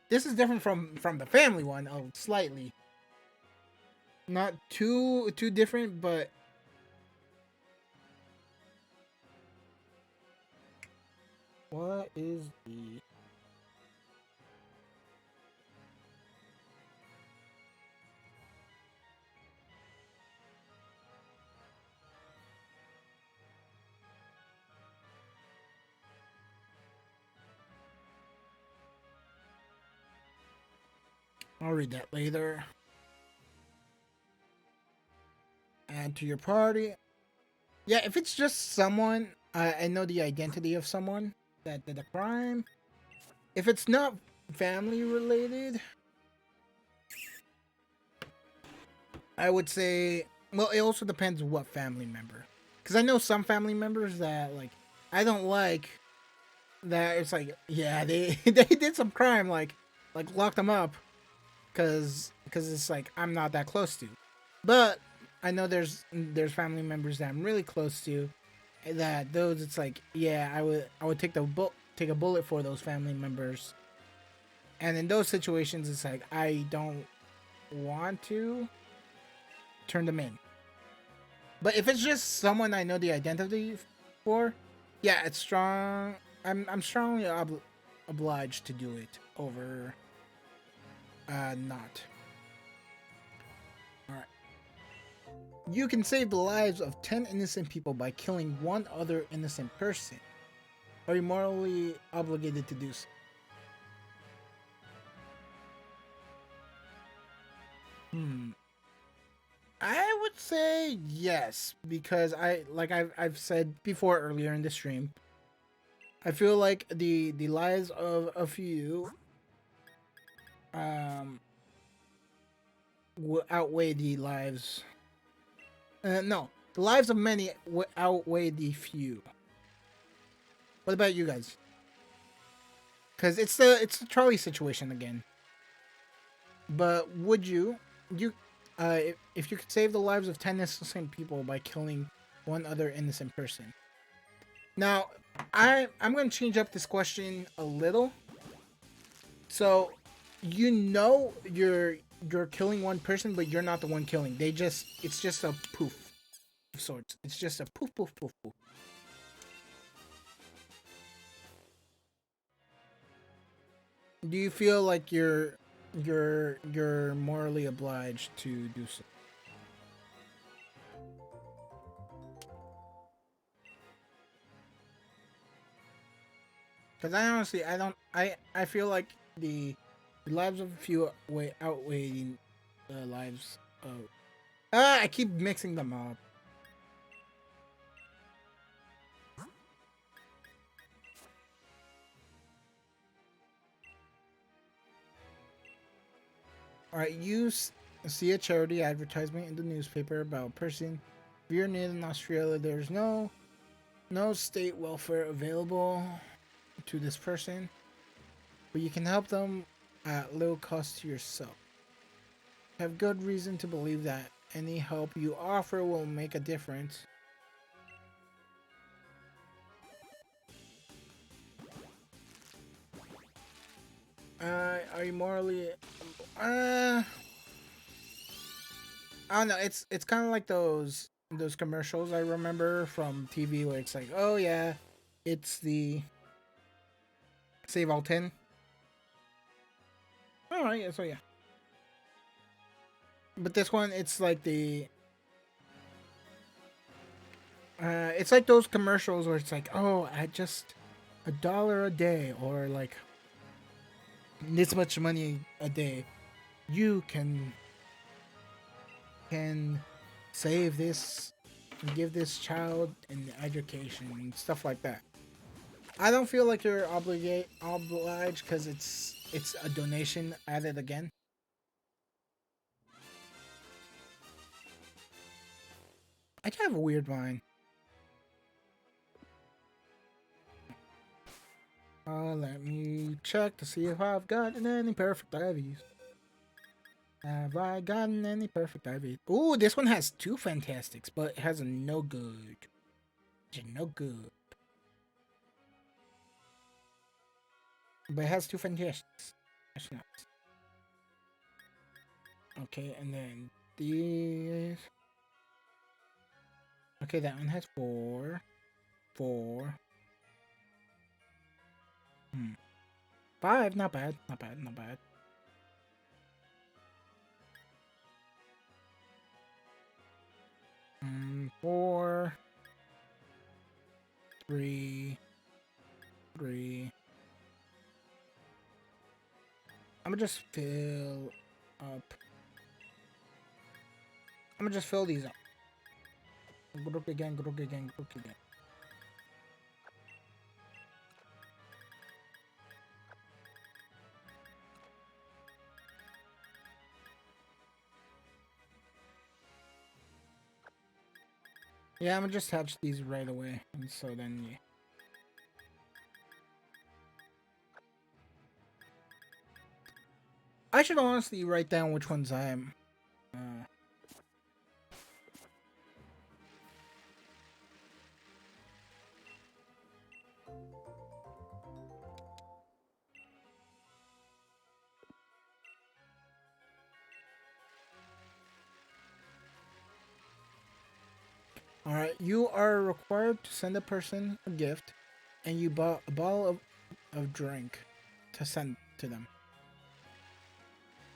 this is different from the family one. Oh, slightly, not too different, but what is the? I'll read that later. Add to your party. Yeah, if it's just someone, I know the identity of someone that did a crime. If it's not family related, I would say, well, it also depends what family member. Because I know some family members that, like, I don't like that it's like, yeah, they, they did some crime, like lock them up. Because it's like, I'm not that close to. But I know there's family members that I'm really close to. That those it's like, yeah, I would take a bullet for those family members. And in those situations, it's like I don't want to turn them in. But if it's just someone I know the identity for, yeah, it's strong. I'm strongly obliged to do it over not. All right. You can save the lives of 10 innocent people by killing one other innocent person. Are you morally obligated to do so? Hmm. I would say yes because I've said before earlier in the stream, I feel like the lives of a few um will outweigh the lives. No, the lives of many will outweigh the few. What about you guys? Because it's the Charlie situation again. But would you if you could save the lives of 10 innocent people by killing one other innocent person? Now, I'm going to change up this question a little. So, you're killing one person, but you're not the one killing. It's just a poof of sorts. It's just a poof poof poof poof. Do you feel like you're morally obliged to do so? Because I honestly, I don't, I feel like the lives of a few outweigh the lives of. I keep mixing them up. All right, see a charity advertisement in the newspaper about a person. If you're near in Australia, there's no state welfare available to this person, but you can help them at little cost to yourself. Have good reason to believe that any help you offer will make a difference. Are you morally? Uh, I don't know. It's kind of like those commercials I remember from TV where it's like, oh yeah, it's the Save All 10. All right, yeah, so yeah. But this one, it's like those commercials where it's like, oh, at just $1 a day or like this much money a day, you can save this and give this child an education and stuff like that. I don't feel like you're obliged because it's a donation added again. I kind of have a weird mind. Let me check to see if I've gotten any perfect IVs. Have I gotten any perfect IVs? Ooh, this one has two fantastics, but it has a no good. It's a no good. But it has two fantastics. That's nice. Okay, and then these. Okay, that one has four. Four. Hmm. Five, not bad. Not bad, not bad. Four. Three. Three. I'm gonna just fill up. I'm gonna just fill these up. Grook again, grook again, grook again. Yeah, I'm gonna just hatch these right away. And so then, yeah. I should honestly write down which ones I'm. Uh, All right, you are required to send a person a gift, and you bought a bottle of drink to send to them.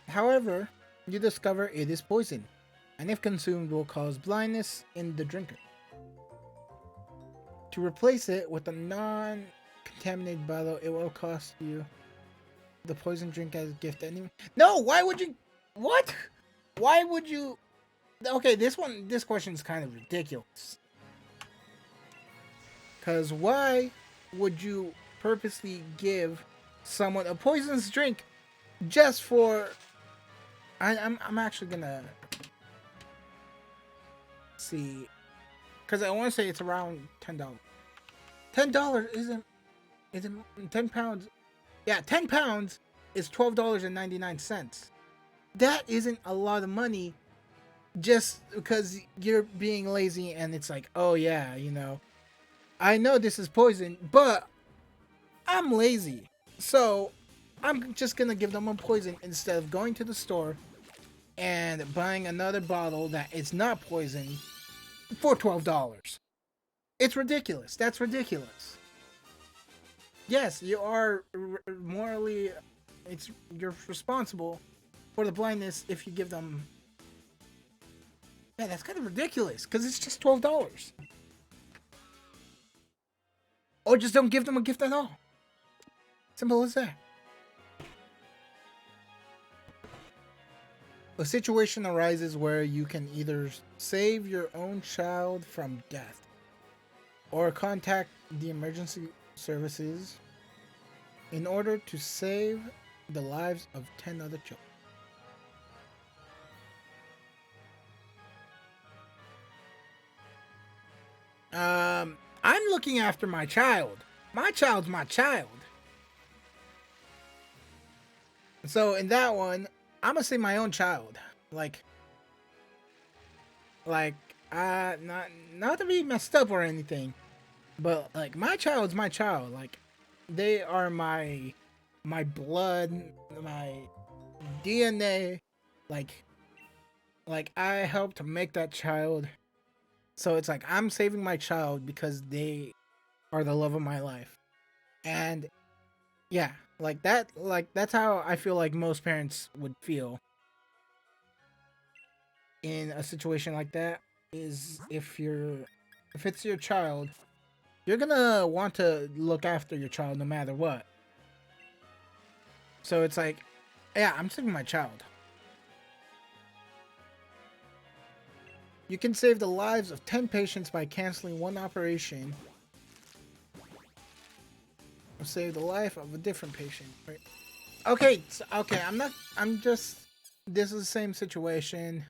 However, you discover it is poison, and if consumed, will cause blindness in the drinker. To replace it with a non-contaminated bottle, it will cost you the poison drink as a gift. Anyway, no. Why would you? What? Why would you? Okay, this question is kind of ridiculous. Cause why would you purposely give someone a poisonous drink just for? I'm actually gonna see, cause I want to say it's around $10. $10 isn't £10. Yeah, £10 is $12.99. That isn't a lot of money just because you're being lazy and it's like, oh yeah, I know this is poison, but I'm lazy. So I'm just gonna give them a poison instead of going to the store and buying another bottle that is not poison for $12. It's ridiculous. That's ridiculous. Yes, you are morally, you're responsible for the blindness if you give them. Yeah, that's kind of ridiculous because it's just $12. Or just don't give them a gift at all. Simple as that. A situation arises where you can either save your own child from death or contact the emergency services in order to save the lives of 10 other children. I'm looking after my child. My child's my child. So in that one, I'm gonna say my own child. Like, like, not to be messed up or anything, but like my child's my child. Like, they are my blood, my DNA. Like, like I helped make that child. So it's like I'm saving my child because they are the love of my life. And yeah, like that's how I feel like most parents would feel in a situation like that, is if it's your child, you're gonna want to look after your child no matter what. So it's like, yeah, I'm saving my child. You can save the lives of 10 patients by canceling one operation or save the life of a different patient. Right? Okay, okay, I'm just, this is the same situation.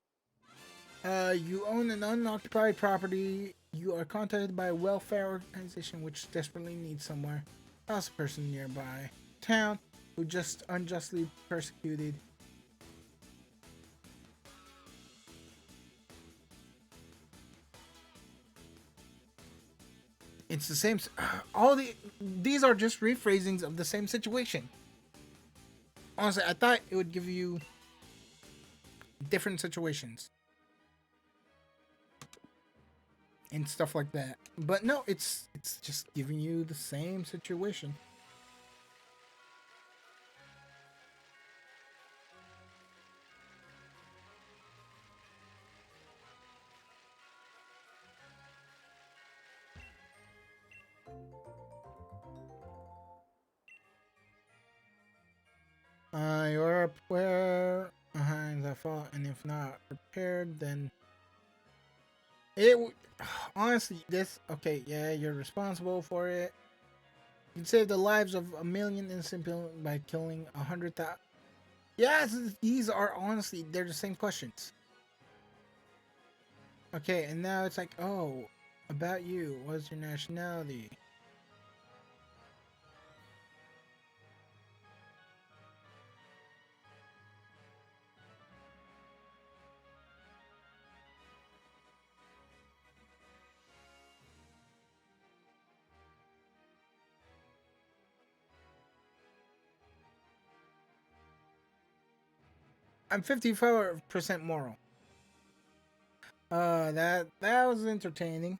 You own an unoccupied property. You are contacted by a welfare organization which desperately needs somewhere. House person nearby. Town who just unjustly persecuted. It's the same. All these are just rephrasings of the same situation. Honestly, I thought it would give you different situations and stuff like that, but no, it's just giving you the same situation. You're aware behind the fault, and if not prepared, then honestly, this okay. Yeah, you're responsible for it. You save the lives of a million innocent people by killing 100,000. Yes, these are honestly they're the same questions. Okay, and now it's like, oh, about you. What's your nationality? I'm 54% moral. That was entertaining.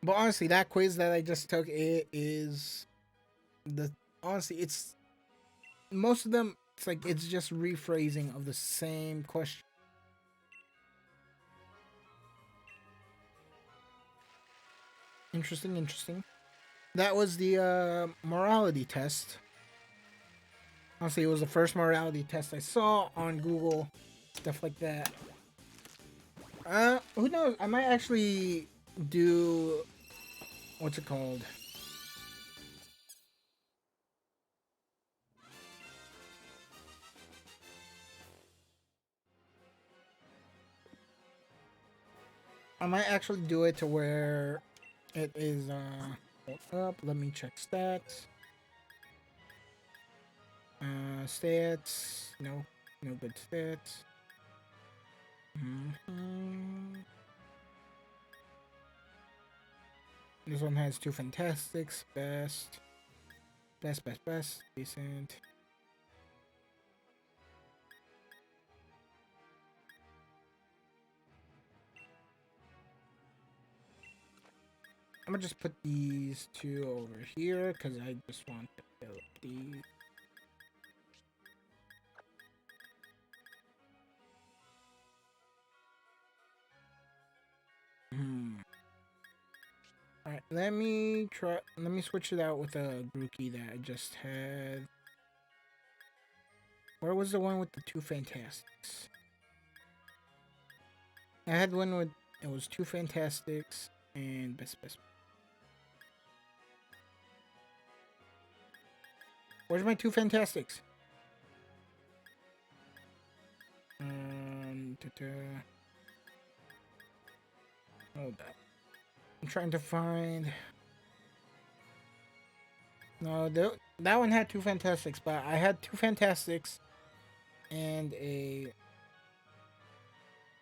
But honestly, that quiz that I just took, it is the honestly, it's most of them. It's like it's just rephrasing of the same question. Interesting, interesting. That was the morality test. Honestly, it was the first morality test I saw on Google, stuff like that. Who knows? I might actually do what's it called? I might actually do it to where it is hold up. Let me check stats. Stats. No, no good stats. This one has two fantastics. Best. Best, best, best. Decent. I'm gonna just put these two over here because I just want to fill these. Alright, let me try. Let me switch it out with a Grookey that I just had. Where was the one with the two fantastics? I had one with it was two fantastics and best best. Where's my two fantastics? Hold up. I'm trying to find. No, that one had two fantastics, but I had two fantastics and a.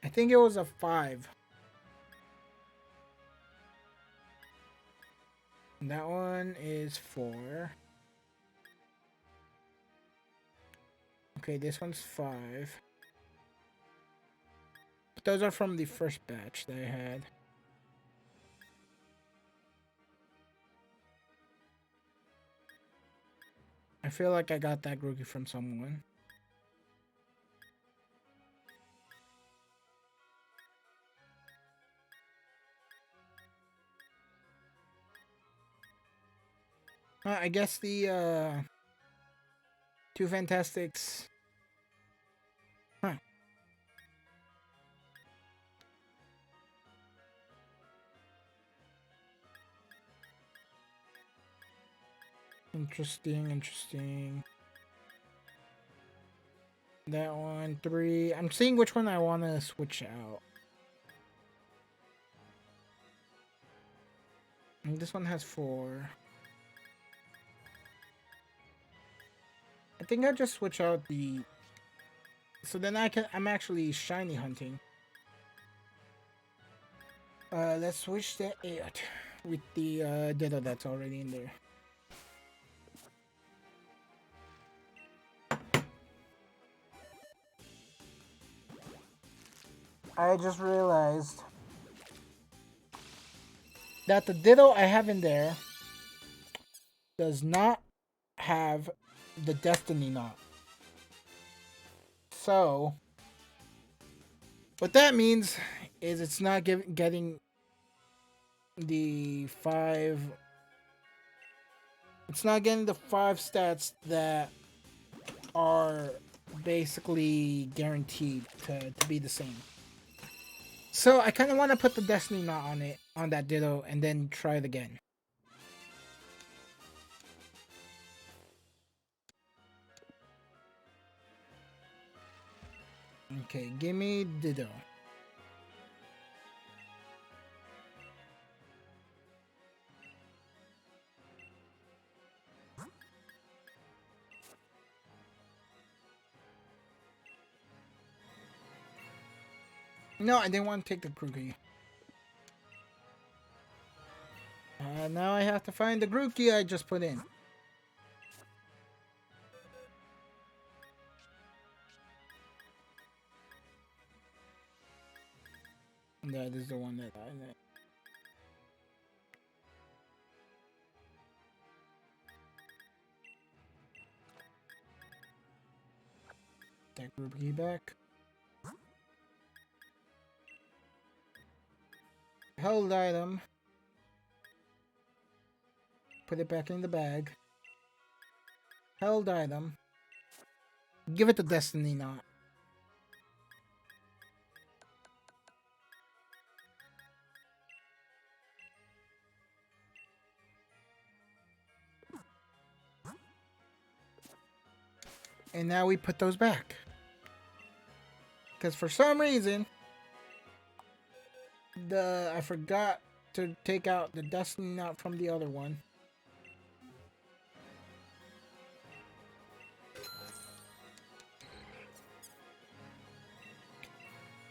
I think it was a 5. And that one is 4. Okay, this one's 5. But those are from the first batch that I had. I feel like I got that Grookey from someone. I guess the two fantastics. Huh. Interesting, interesting. That one, 3. I'm seeing which one I want to switch out. And this one has 4. I think I just switch out the. So then I'm actually shiny hunting. Let's switch that out with the Ditto that's already in there. I just realized that the Ditto I have in there does not have the Destiny Knot. So, what that means is it's not getting the 5. It's not getting the 5 stats that are basically guaranteed to be the same. So I kind of want to put the Destiny Knot on it, on that Ditto, and then try it again. Okay, give me Ditto. No, I didn't want to take the Grookey. Now I have to find the Grookey I just put in. That is the one that I know. Take Grookey back. Held item. Put it back in the bag. Held item. Give it to Destiny Knot. And now we put those back. Because for some reason, I forgot to take out the Destiny Knot from the other one.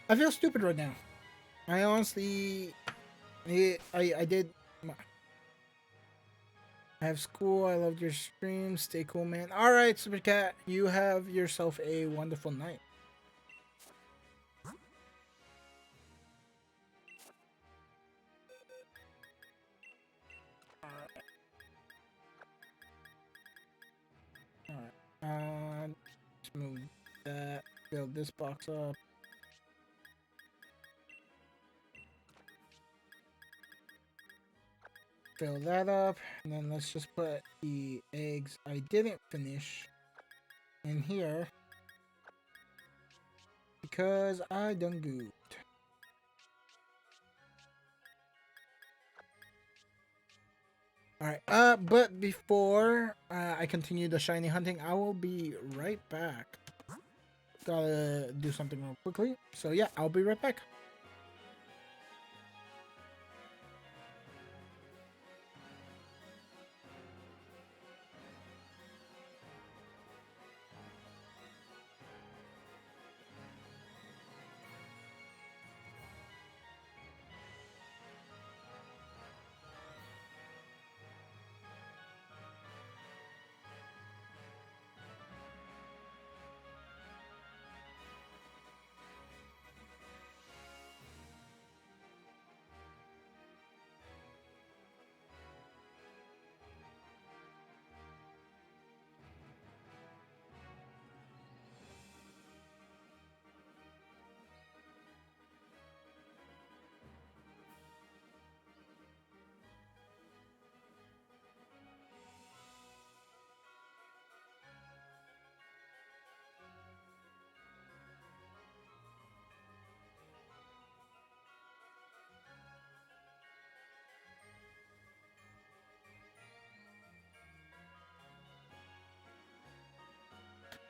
I feel stupid right now. I honestly, I did. I have school. I loved your stream. Stay cool, man. All right, Super Cat. You have yourself a wonderful night. All right. Let's move that. Fill this box up. Fill that up, and then let's just put the eggs I didn't finish in here because I done goofed. Alright, but before I continue the shiny hunting, I will be right back. Gotta do something real quickly. So yeah, I'll be right back.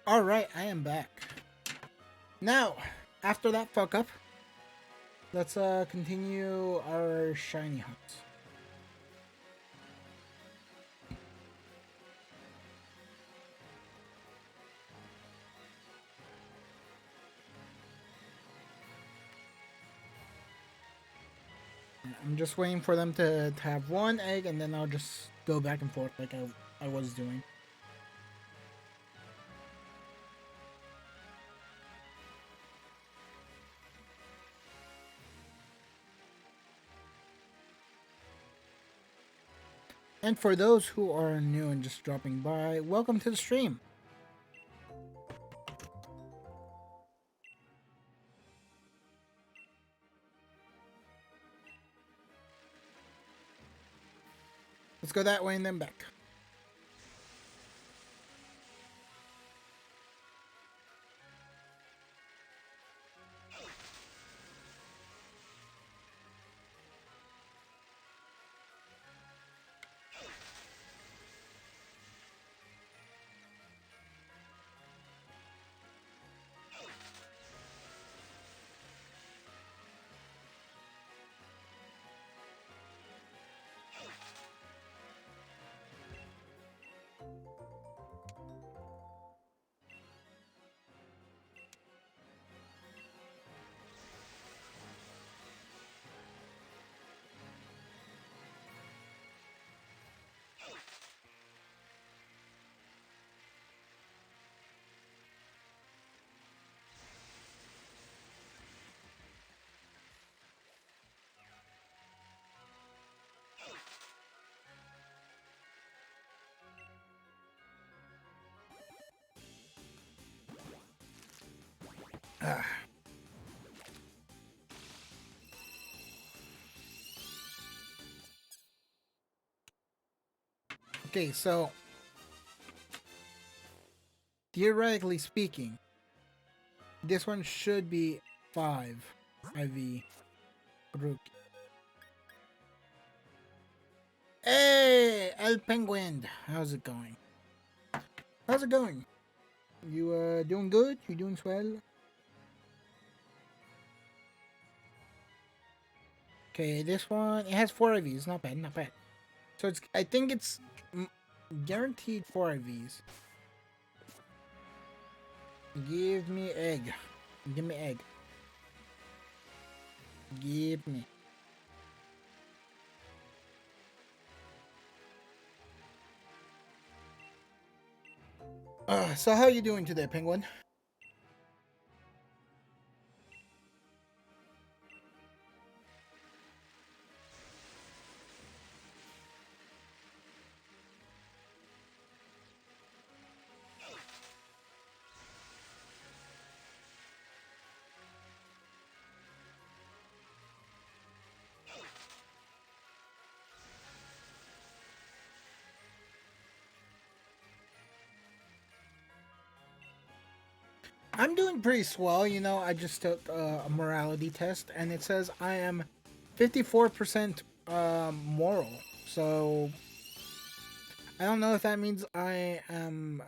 Alright, I am back. Now, after that fuck up, let's continue our shiny hunts. I'm just waiting for them to have one egg, and then I'll just go back and forth like I was doing. And for those who are new and just dropping by, welcome to the stream. Let's go that way and then back. Ah. Okay, so theoretically speaking, this one should be 5 IV Grookey. Hey, El Penguin, how's it going? How's it going? You doing good? You doing swell? Okay, this one it has 4 IVs. Not bad, not bad. So it's I think it's guaranteed 4 IVs. Give me egg. Give me egg. Give me. So how you doing today, Penguin? I'm doing pretty swell. You know, I just took a morality test, and it says I am 54% moral. So I don't know if that means I am.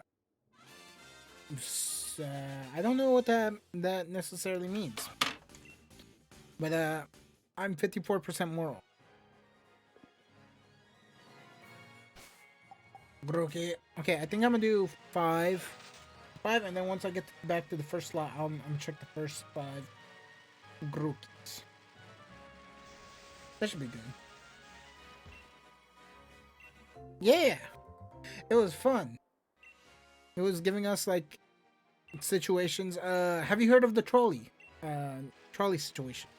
I don't know what that necessarily means, but I'm 54% moral. Grookey. Okay, I think I'm gonna do 5, and then once I get back to the first slot, I'm gonna check the first 5 Grookies. That should be good. Yeah, it was fun. It was giving us like situations. Have you heard of the trolley? Trolley situation.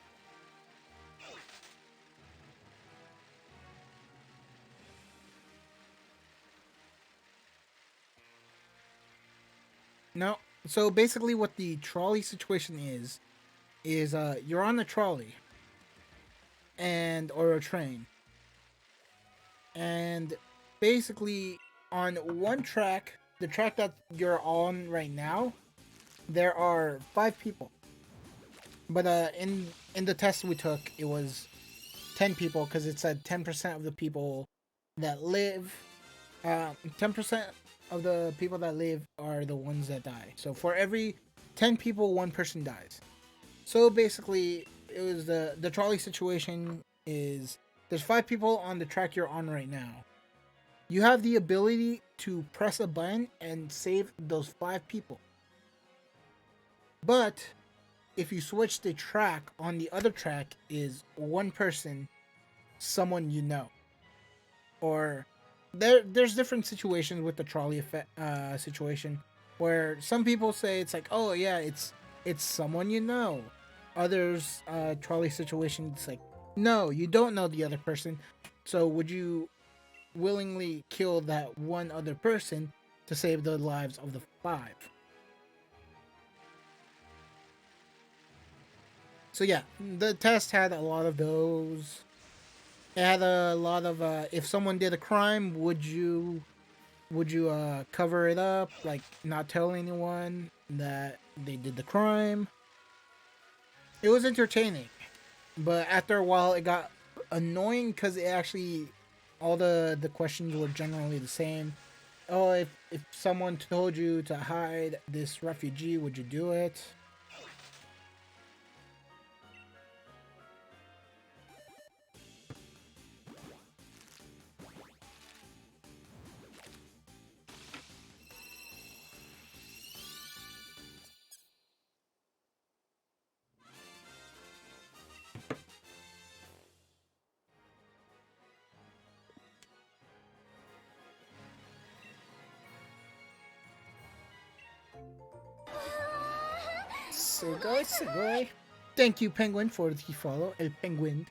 No. So basically, what the trolley situation is you're on a trolley and or a train, and basically on one track, the track that you're on right now, there are 5 people. But in the test we took, it was 10 people because it said 10% of the people that live, 10% of the people that live are the ones that die. So for every 10 people, one person dies. So basically, it was the trolley situation is there's 5 people on the track you're on right now. You have the ability to press a button and save those 5 people. But if you switch the track, on the other track is one person, someone you know. Or there's different situations with the trolley effect situation where some people say it's like, oh yeah, it's someone you know. Others trolley situations it's like, no, you don't know the other person. So would you willingly kill that one other person to save the lives of the 5? So yeah, the test had a lot of those. It had a lot of if someone did a crime, would you cover it up, like not tell anyone that they did the crime? It was entertaining, but after a while, it got annoying because it actually all the questions were generally the same. Oh, if someone told you to hide this refugee, would you do it? Sugoi, sugoi. Thank you, Penguin, for the follow. El Penguin.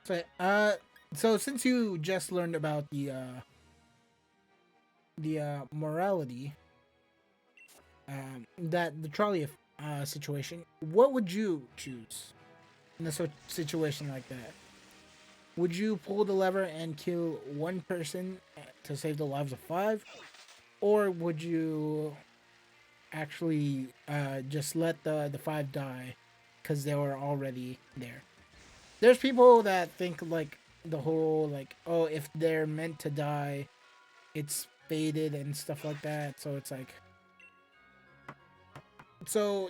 So, so since you just learned about morality, that the trolley situation, what would you choose in a situation like that? Would you pull the lever and kill one person to save the lives of five, or would you actually just let the five die because they were already there? There's people that think like the whole like, oh, if they're meant to die, it's fated and stuff like that. So it's like, so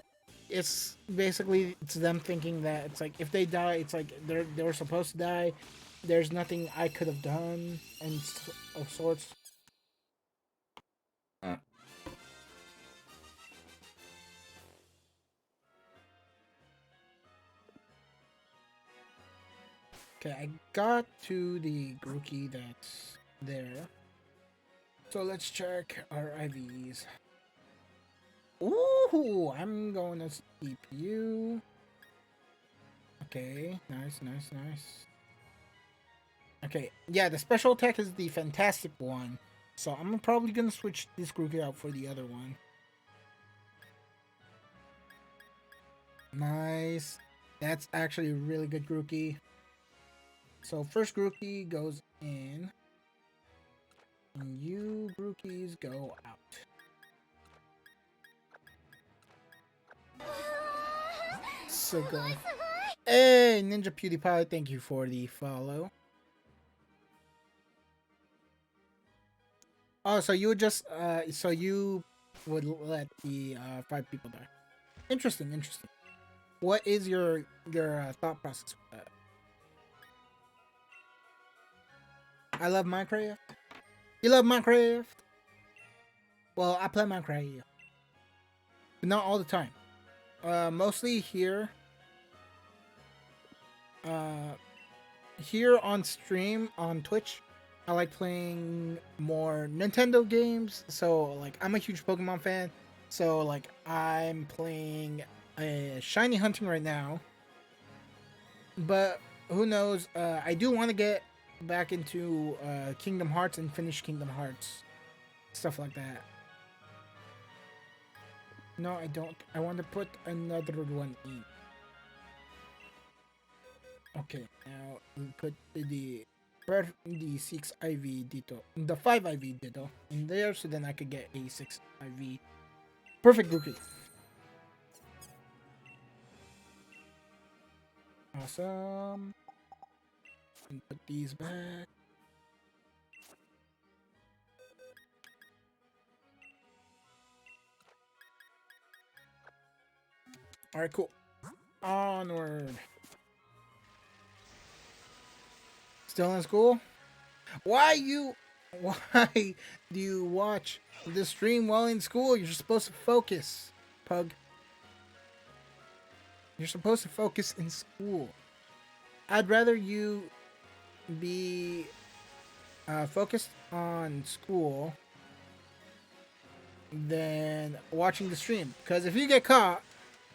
it's basically it's them thinking that it's like if they die, it's like they were supposed to die. There's nothing I could have done and of sorts. Okay, I got to the Grookey that's there. So let's check our IVs. Ooh, I'm going to sleep you. Okay, nice, nice, nice. Okay, yeah, the special attack is the fantastic one. So I'm probably gonna switch this Grookey out for the other one. Nice. That's actually a really good Grookey. So first Grookey goes in. And you Grookeys go out. So good. Hey, Ninja PewDiePie, thank you for the follow. Oh, so you would just so you would let the five people die. Interesting, interesting. What is your thought process with that? I love Minecraft. You love Minecraft? Well, I play Minecraft, but not all the time. Mostly here. Uh, here on stream on Twitch, I like playing more Nintendo games. So like, I'm a huge Pokemon fan. So like, I'm playing Shiny Hunting right now. But who knows? I do want to get back into Kingdom Hearts and finish Kingdom Hearts, stuff like that. No, I don't. I want to put another one in. Okay, now we put the 6 IV Ditto, the 5 IV Ditto in there, so then I could get a 6 IV. Perfect Grookey. Awesome. And put these back. Alright, cool. Onward. Still in school? Why do you watch the stream while in school? You're supposed to focus, Pug. You're supposed to focus in school. I'd rather you be focused on school than watching the stream. Because if you get caught,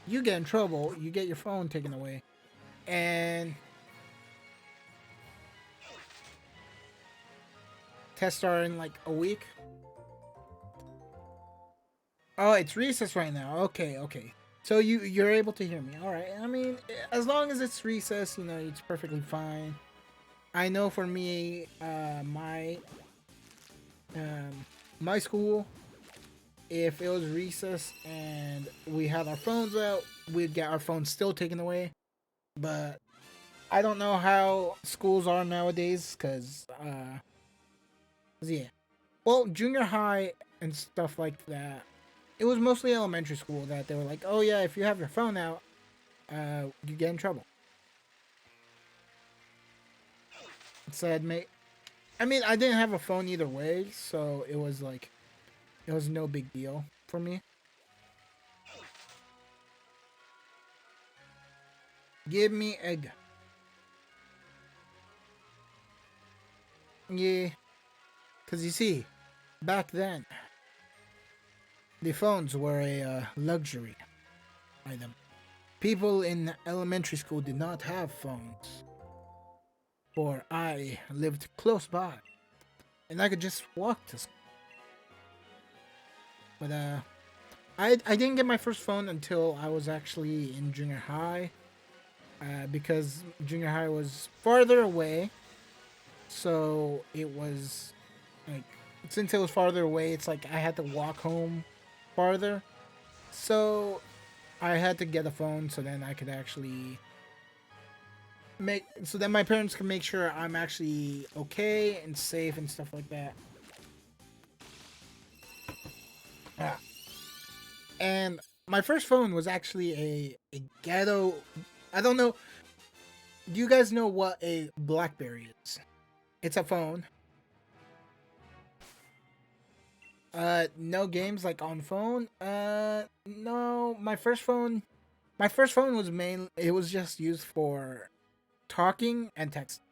you get in trouble. You get your phone taken away. And tests are in like a week. Oh, it's recess right now. Okay, okay. So you're able to hear me. All right. I mean, as long as it's recess, you know, it's perfectly fine. I know for me, my school, if it was recess and we had our phones out, we'd get our phones still taken away. But I don't know how schools are nowadays, cause yeah. Well, junior high and stuff like that. It was mostly elementary school that they were like, oh yeah, if you have your phone out, you get in trouble. It said, mate. I mean, I didn't have a phone either way, so it was like, it was no big deal for me. Give me egg. Yeah, because you see, back then, the phones were a luxury item. People in elementary school did not have phones, for I lived close by, and I could just walk to school. But I didn't get my first phone until I was actually in junior high, because junior high was farther away. So it was like, since it was farther away, it's like I had to walk home farther. So I had to get a phone so then I could actually make so that my parents can make sure I'm actually okay and safe and stuff like that. Yeah. And my first phone was actually a ghetto. I don't know. Do you guys know what a BlackBerry is? It's a phone. No games like on phone. No. My first phone was main. It was just used for talking and text.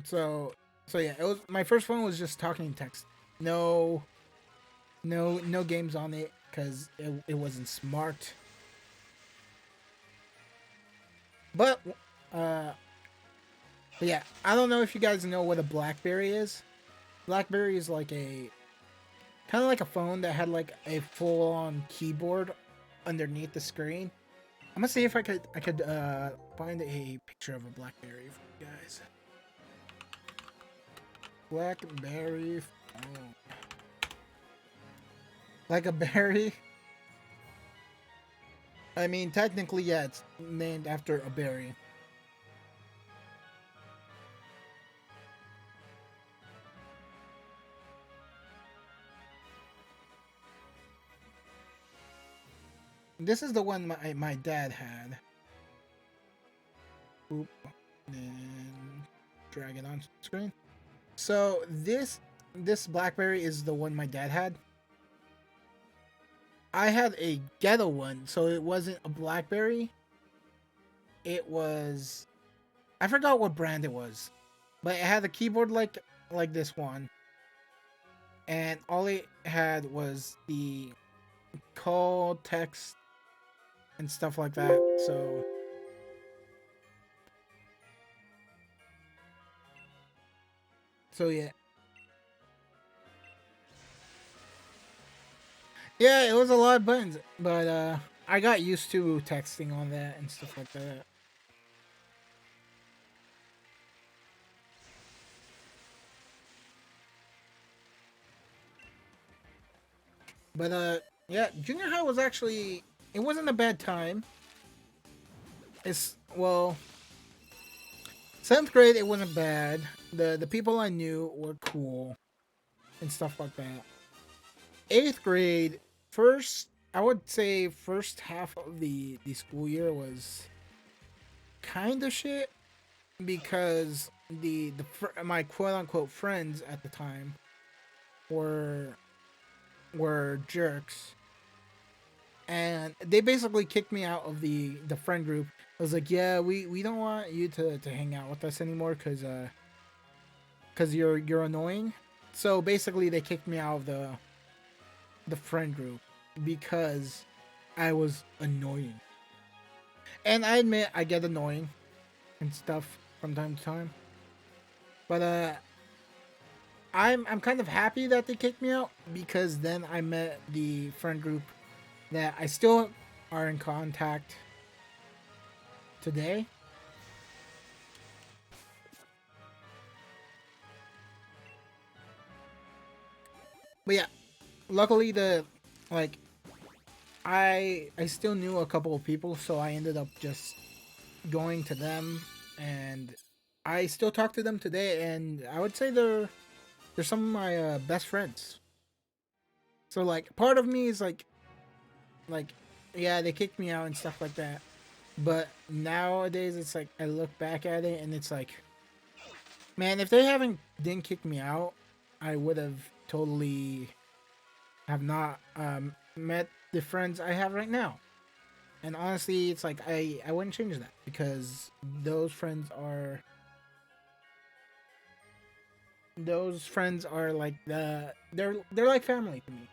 So, so yeah, it was my first phone was just talking and text. No, no games on it because it wasn't smart. But, uh, but yeah, I don't know if you guys know what a BlackBerry is. BlackBerry is like a kind of like a phone that had like a full-on keyboard underneath the screen. I'm gonna see if I could find a picture of a BlackBerry for you guys. BlackBerry phone. Like a berry. I mean, technically, yeah, it's named after a berry. This is the one my dad had. Oop, and drag it on screen. So this BlackBerry is the one my dad had. I had a ghetto one, so it wasn't a BlackBerry. It was, I forgot what brand it was, but it had a keyboard like this one, and all it had was the call, text, and stuff like that. So yeah, yeah, it was a lot of buttons, but I got used to texting on that and stuff like that. But yeah, junior high was actually, it wasn't a bad time. It's well, seventh grade it wasn't bad. The people I knew were cool and stuff like that. Eighth grade, first I would say first half of the school year was kind of shit because my quote unquote friends at the time were jerks, and they basically kicked me out of the friend group. I was like, yeah, we don't want you to hang out with us anymore because you're annoying. So basically, they kicked me out of the friend group because I was annoying. And I admit I get annoying and stuff from time to time. But I'm kind of happy that they kicked me out because then I met the friend group that I still are in contact today. But yeah, luckily the like I still knew a couple of people, so I ended up just going to them, and I still talk to them today, and I would say they're some of my best friends. So like part of me is like yeah, they kicked me out and stuff like that. But nowadays it's like I look back at it and it's like, man, if they haven't didn't kick me out, I would have totally have not met the friends I have right now. And honestly, it's like I wouldn't change that because those friends are like they're like family to me.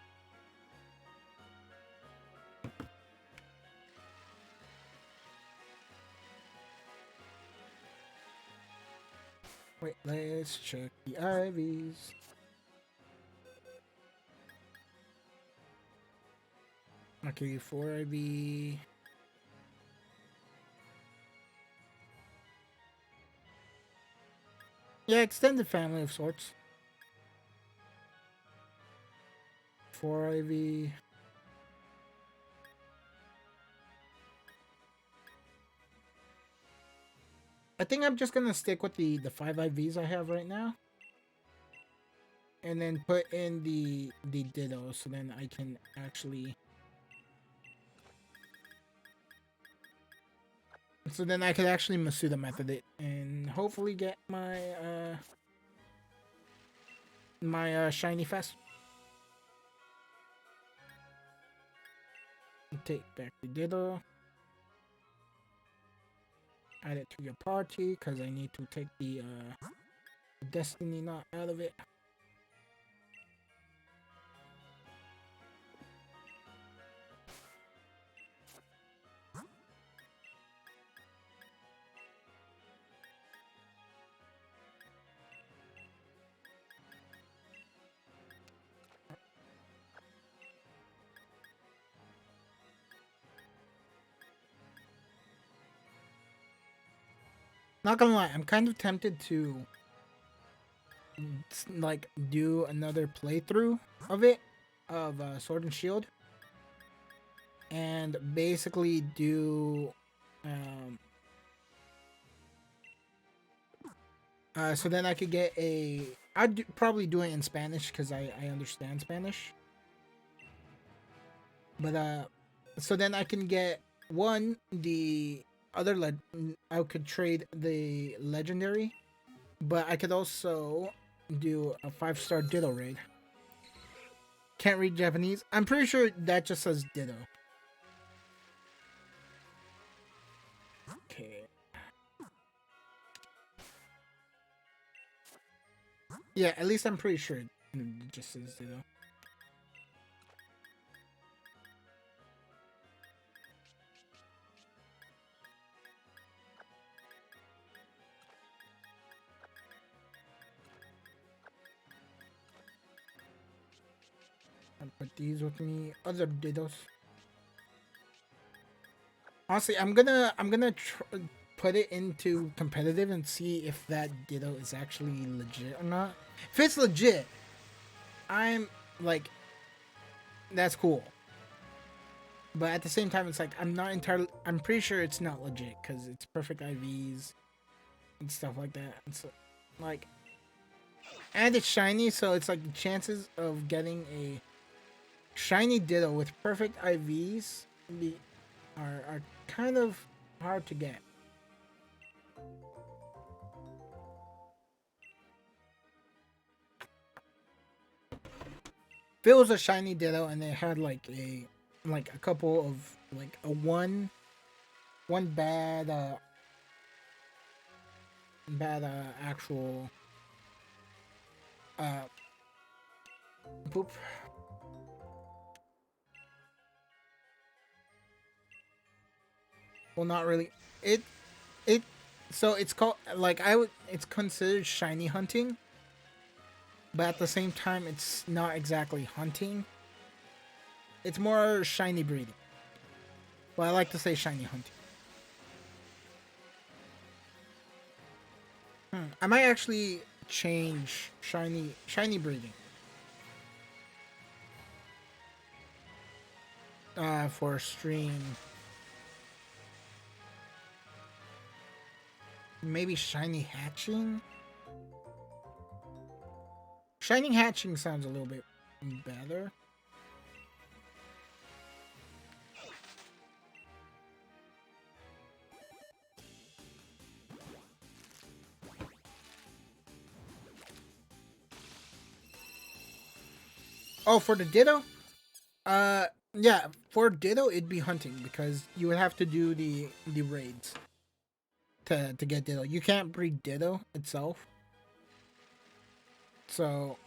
Wait, let's check the IVs. Okay, 4 IV. Yeah, extended family of sorts. 4 IV. I think I'm just gonna stick with the 5 IVs I have right now. And then put in the Ditto so then I can actually... So then I could actually Masuda method it and hopefully get my shiny fast. Take back the Ditto. Add it to your party because I need to take the Destiny Knot out of it. Not gonna lie, I'm kind of tempted to like do another playthrough of it, of Sword and Shield, and basically do so then I could get a... probably do it in Spanish because I understand Spanish. But so then I can get the other I could trade the legendary, but I could also do a 5-star Ditto raid. Can't read Japanese. I'm pretty sure that just says Ditto. Okay. Yeah, at least I'm pretty sure it just says Ditto. I'll put these with me. Other Dittos. Honestly, I'm gonna put it into competitive and see if that Ditto is actually legit or not. If it's legit, I'm like, that's cool. But at the same time, it's like I'm not entirely. I'm pretty sure it's not legit because it's perfect IVs and stuff like that. And so, like, and it's shiny, so it's like the chances of getting a shiny Ditto with perfect IVs are kind of hard to get. If it was a shiny Ditto and it had like a couple of like a one bad actual uh poop. Well, not really. It so it's called, like, it's considered shiny hunting, but at the same time it's not exactly hunting. It's more shiny breeding. Well, I like to say shiny hunting. I might actually change shiny breeding for stream. Maybe shiny hatching. Shining hatching sounds a little bit better. Oh, for the Ditto? Yeah, for Ditto it'd be hunting because you would have to do the raids to get Ditto. You can't breed Ditto itself. So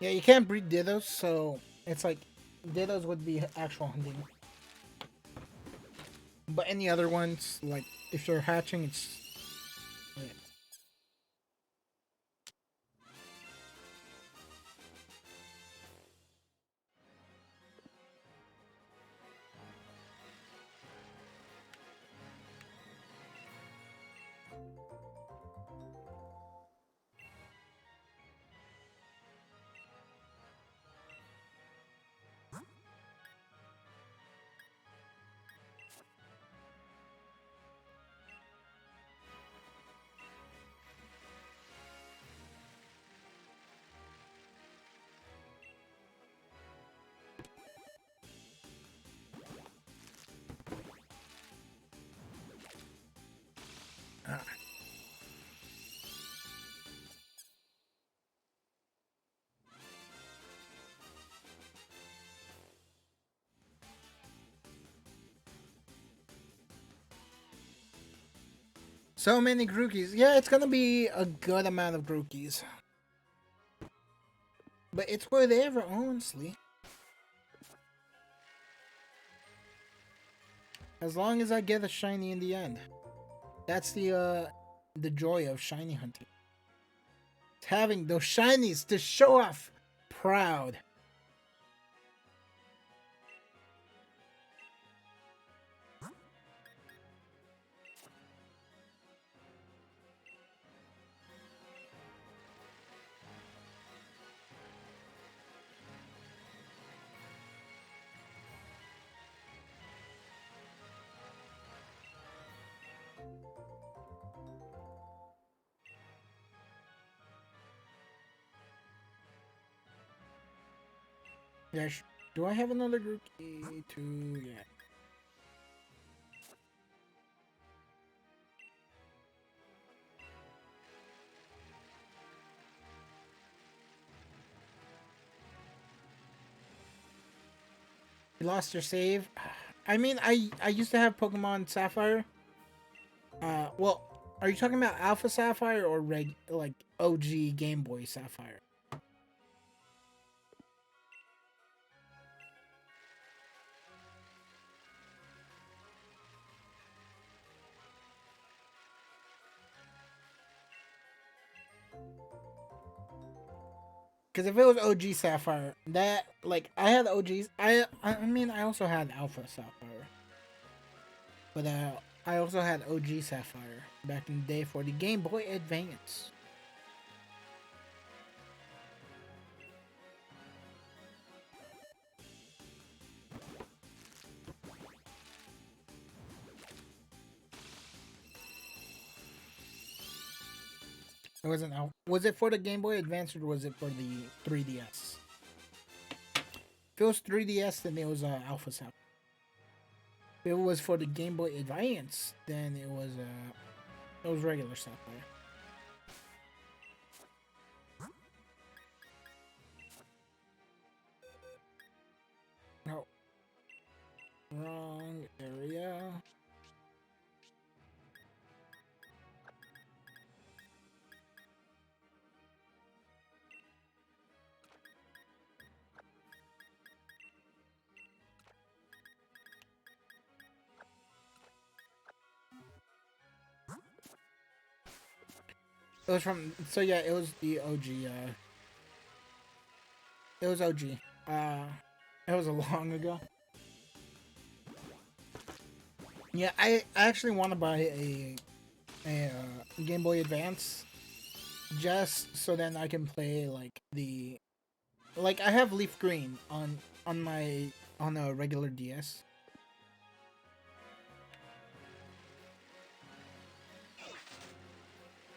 Yeah, you can't breed Dittos, so it's like Dittos would be actual hunting. But any other ones, like if they're hatching, it's yeah. So many Grookies. Yeah, it's gonna be a good amount of Grookies. But it's whatever, honestly. As long as I get a shiny in the end. That's the joy of shiny hunting. It's having those shinies to show off. Proud. Yeah, do I have another Grookey to... Yeah. You lost your save? I mean, I used to have Pokemon Sapphire. Well, are you talking about Alpha Sapphire or like OG Game Boy Sapphire? Because if it was OG Sapphire, that like I had OGs. I mean I also had Alpha Sapphire, but I also had OG Sapphire back in the day for the Game Boy Advance. It wasn't out. Was it for the Game Boy Advance or was it for the 3DS? If it was 3DS, then it was Alpha Sapphire. If it was for the Game Boy Advance, then it was regular Sapphire. No, wrong area. It was from so yeah, it was the OG. It was OG. Uh, it was a long ago. Yeah, I actually want to buy a Game Boy Advance just so then I can play like the like I have Leaf Green on my on a regular DS.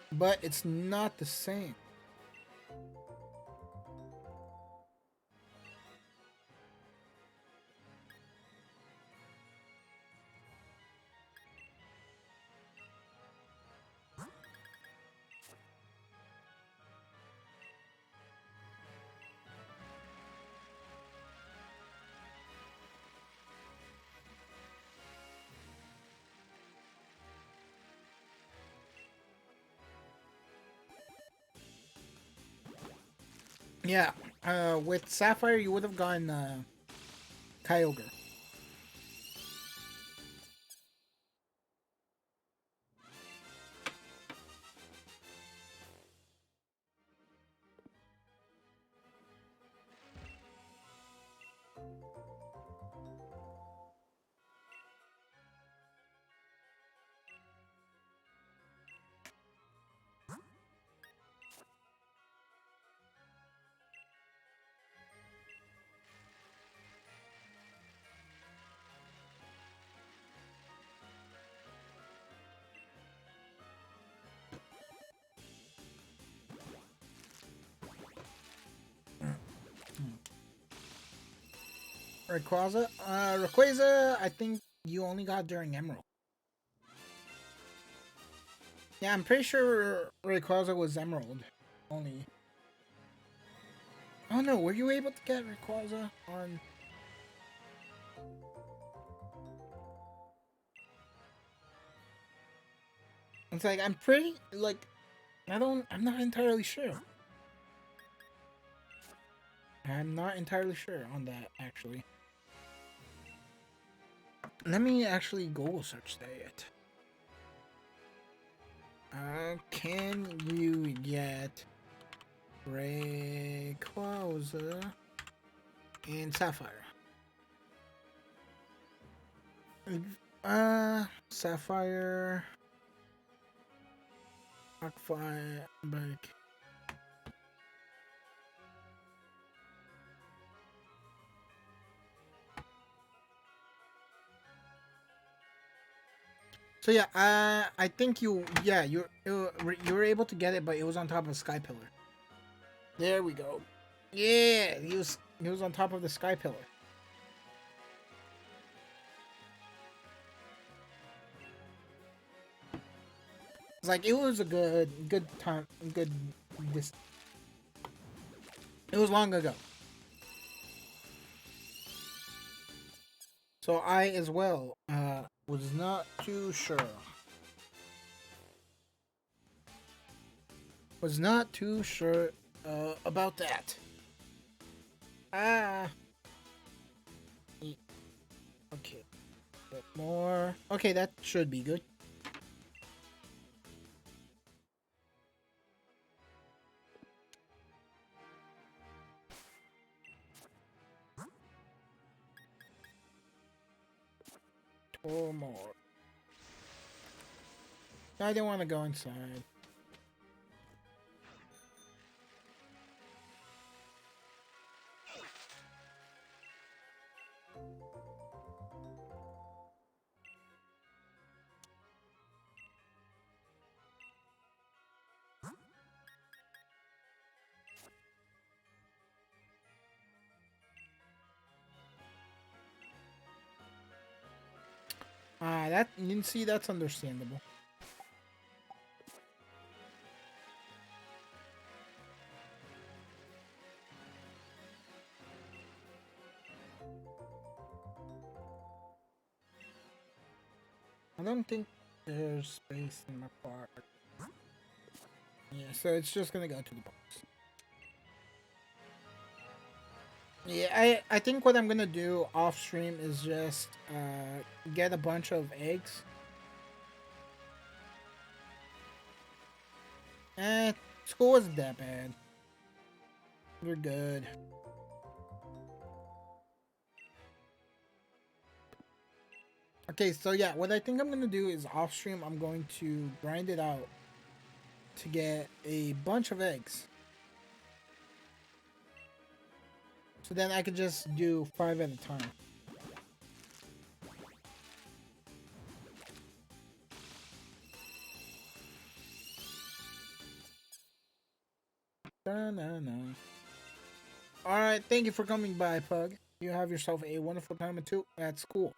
But it's not the same. Yeah, with Sapphire, you would have gotten Kyogre. Rayquaza, I think you only got during Emerald. Yeah, I'm pretty sure Rayquaza was Emerald only. Oh no, were you able to get Rayquaza on? It's like I'm pretty like I'm not entirely sure. I'm not entirely sure on that actually. Let me actually Google search that. Can you get Rayquaza and Sapphire? Sapphire, Rockfire, like. So yeah, I think you were able to get it, but it was on top of a Sky Pillar. There we go. Yeah, he was on top of the Sky Pillar. It's like it was a good time, good this. It was long ago. So I as well was not too sure. Was not too sure about that. Ah. Okay. Bit more. Okay, that should be good. Or more. I didn't want to go inside. That you can see that's understandable. I don't think there's space in my park. Yeah, so it's just gonna go to the box. Yeah, I think what I'm gonna do off stream is just get a bunch of eggs. School wasn't that bad. We're good. Okay, so yeah, what I think I'm gonna do is off stream I'm going to grind it out to get a bunch of eggs. So then I could just do 5 at a time. Da-na-na. Alright, thank you for coming by, Pug. You have yourself a wonderful time too at school.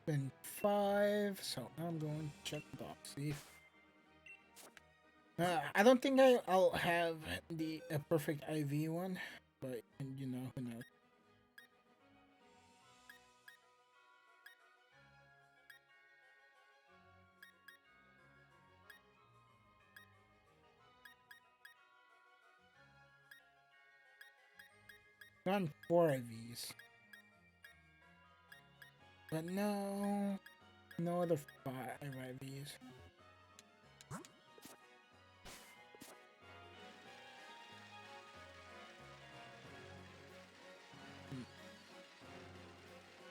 Been 5, so I'm going to check the box. See if I don't think I'll have the a perfect IV one, but you know, who knows. Gone 4 IVs, but no other 5 IVs.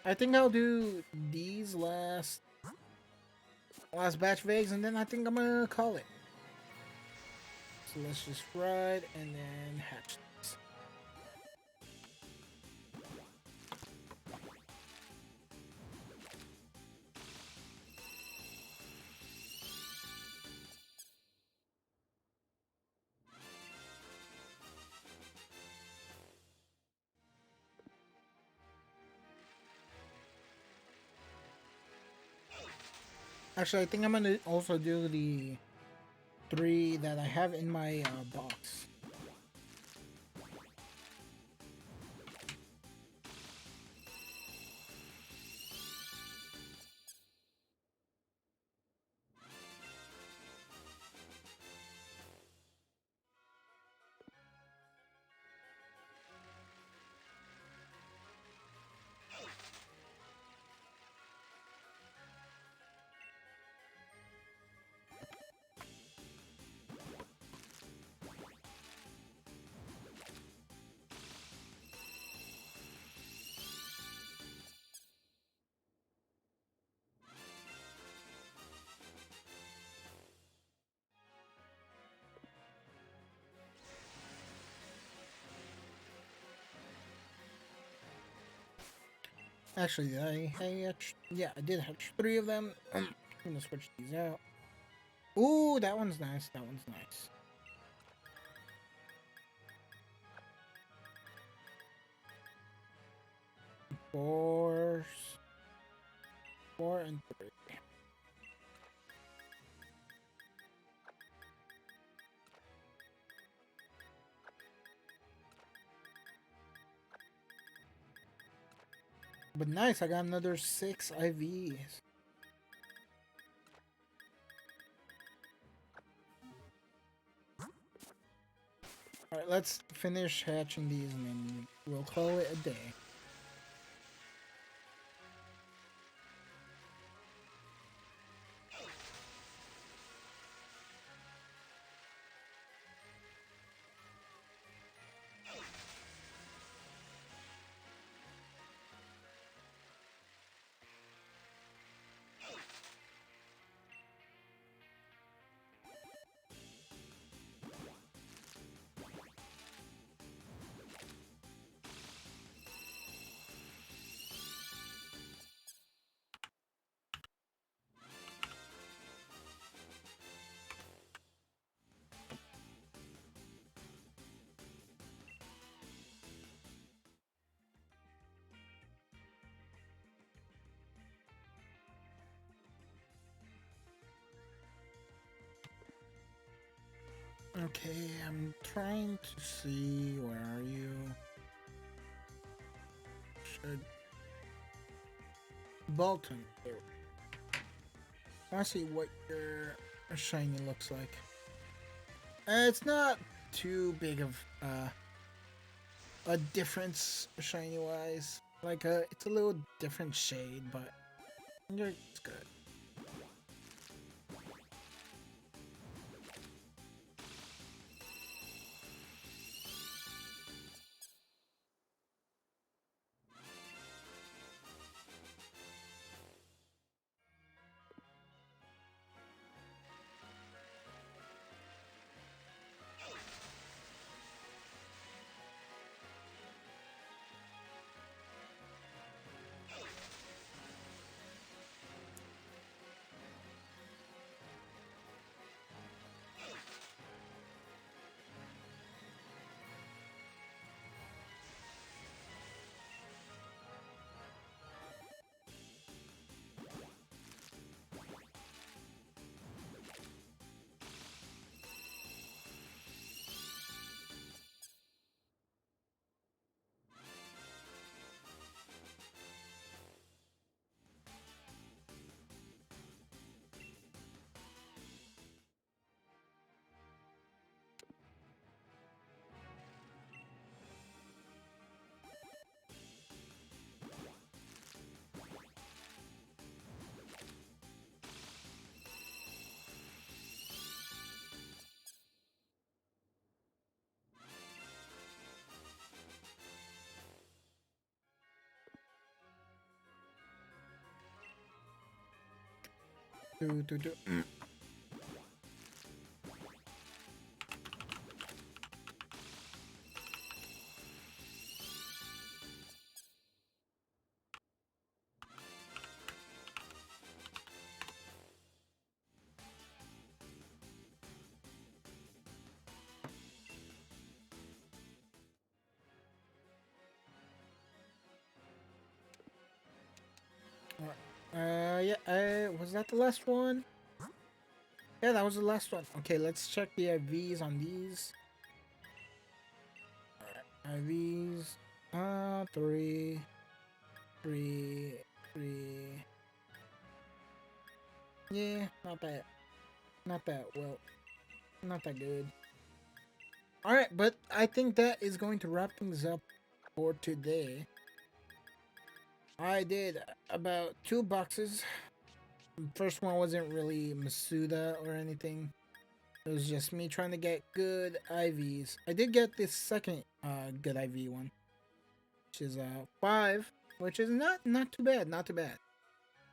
I think I'll do these last batch of eggs, and then I think I'm gonna call it. So let's just ride and then hatch this. Actually, I think I'm gonna also do the 3 that I have in my box. Actually, yeah, I did hatch 3 of them. I'm gonna switch these out. Ooh, that one's nice. That one's nice. Four, 4 and 3. But nice, I got another 6 IVs. Alright, let's finish hatching these and then we'll call it a day. Okay, I'm trying to see, where are you? Should Bolton. There. I want to see what your shiny looks like. It's not too big of a difference shiny wise. Like it's a little different shade, but it's good. Do. Yeah, was that the last one? Yeah, that was the last one. Okay, let's check the IVs on these. Alright, IVs. Three, three, three. Yeah, not bad. Not that well. Not that good. Alright, but I think that is going to wrap things up for today. I did about 2 boxes. First one wasn't really Masuda or anything. It was just me trying to get good IVs. I did get this second good IV one, which is 5, which is not too bad, not too bad.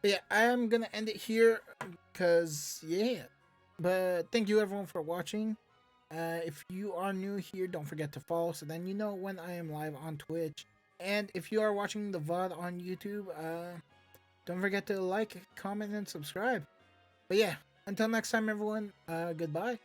But yeah, I am gonna end it here because yeah. But thank you everyone for watching. If you are new here, don't forget to follow so then you know when I am live on Twitch. And if you are watching the VOD on YouTube, don't forget to like, comment, and subscribe. But yeah, until next time, everyone, goodbye.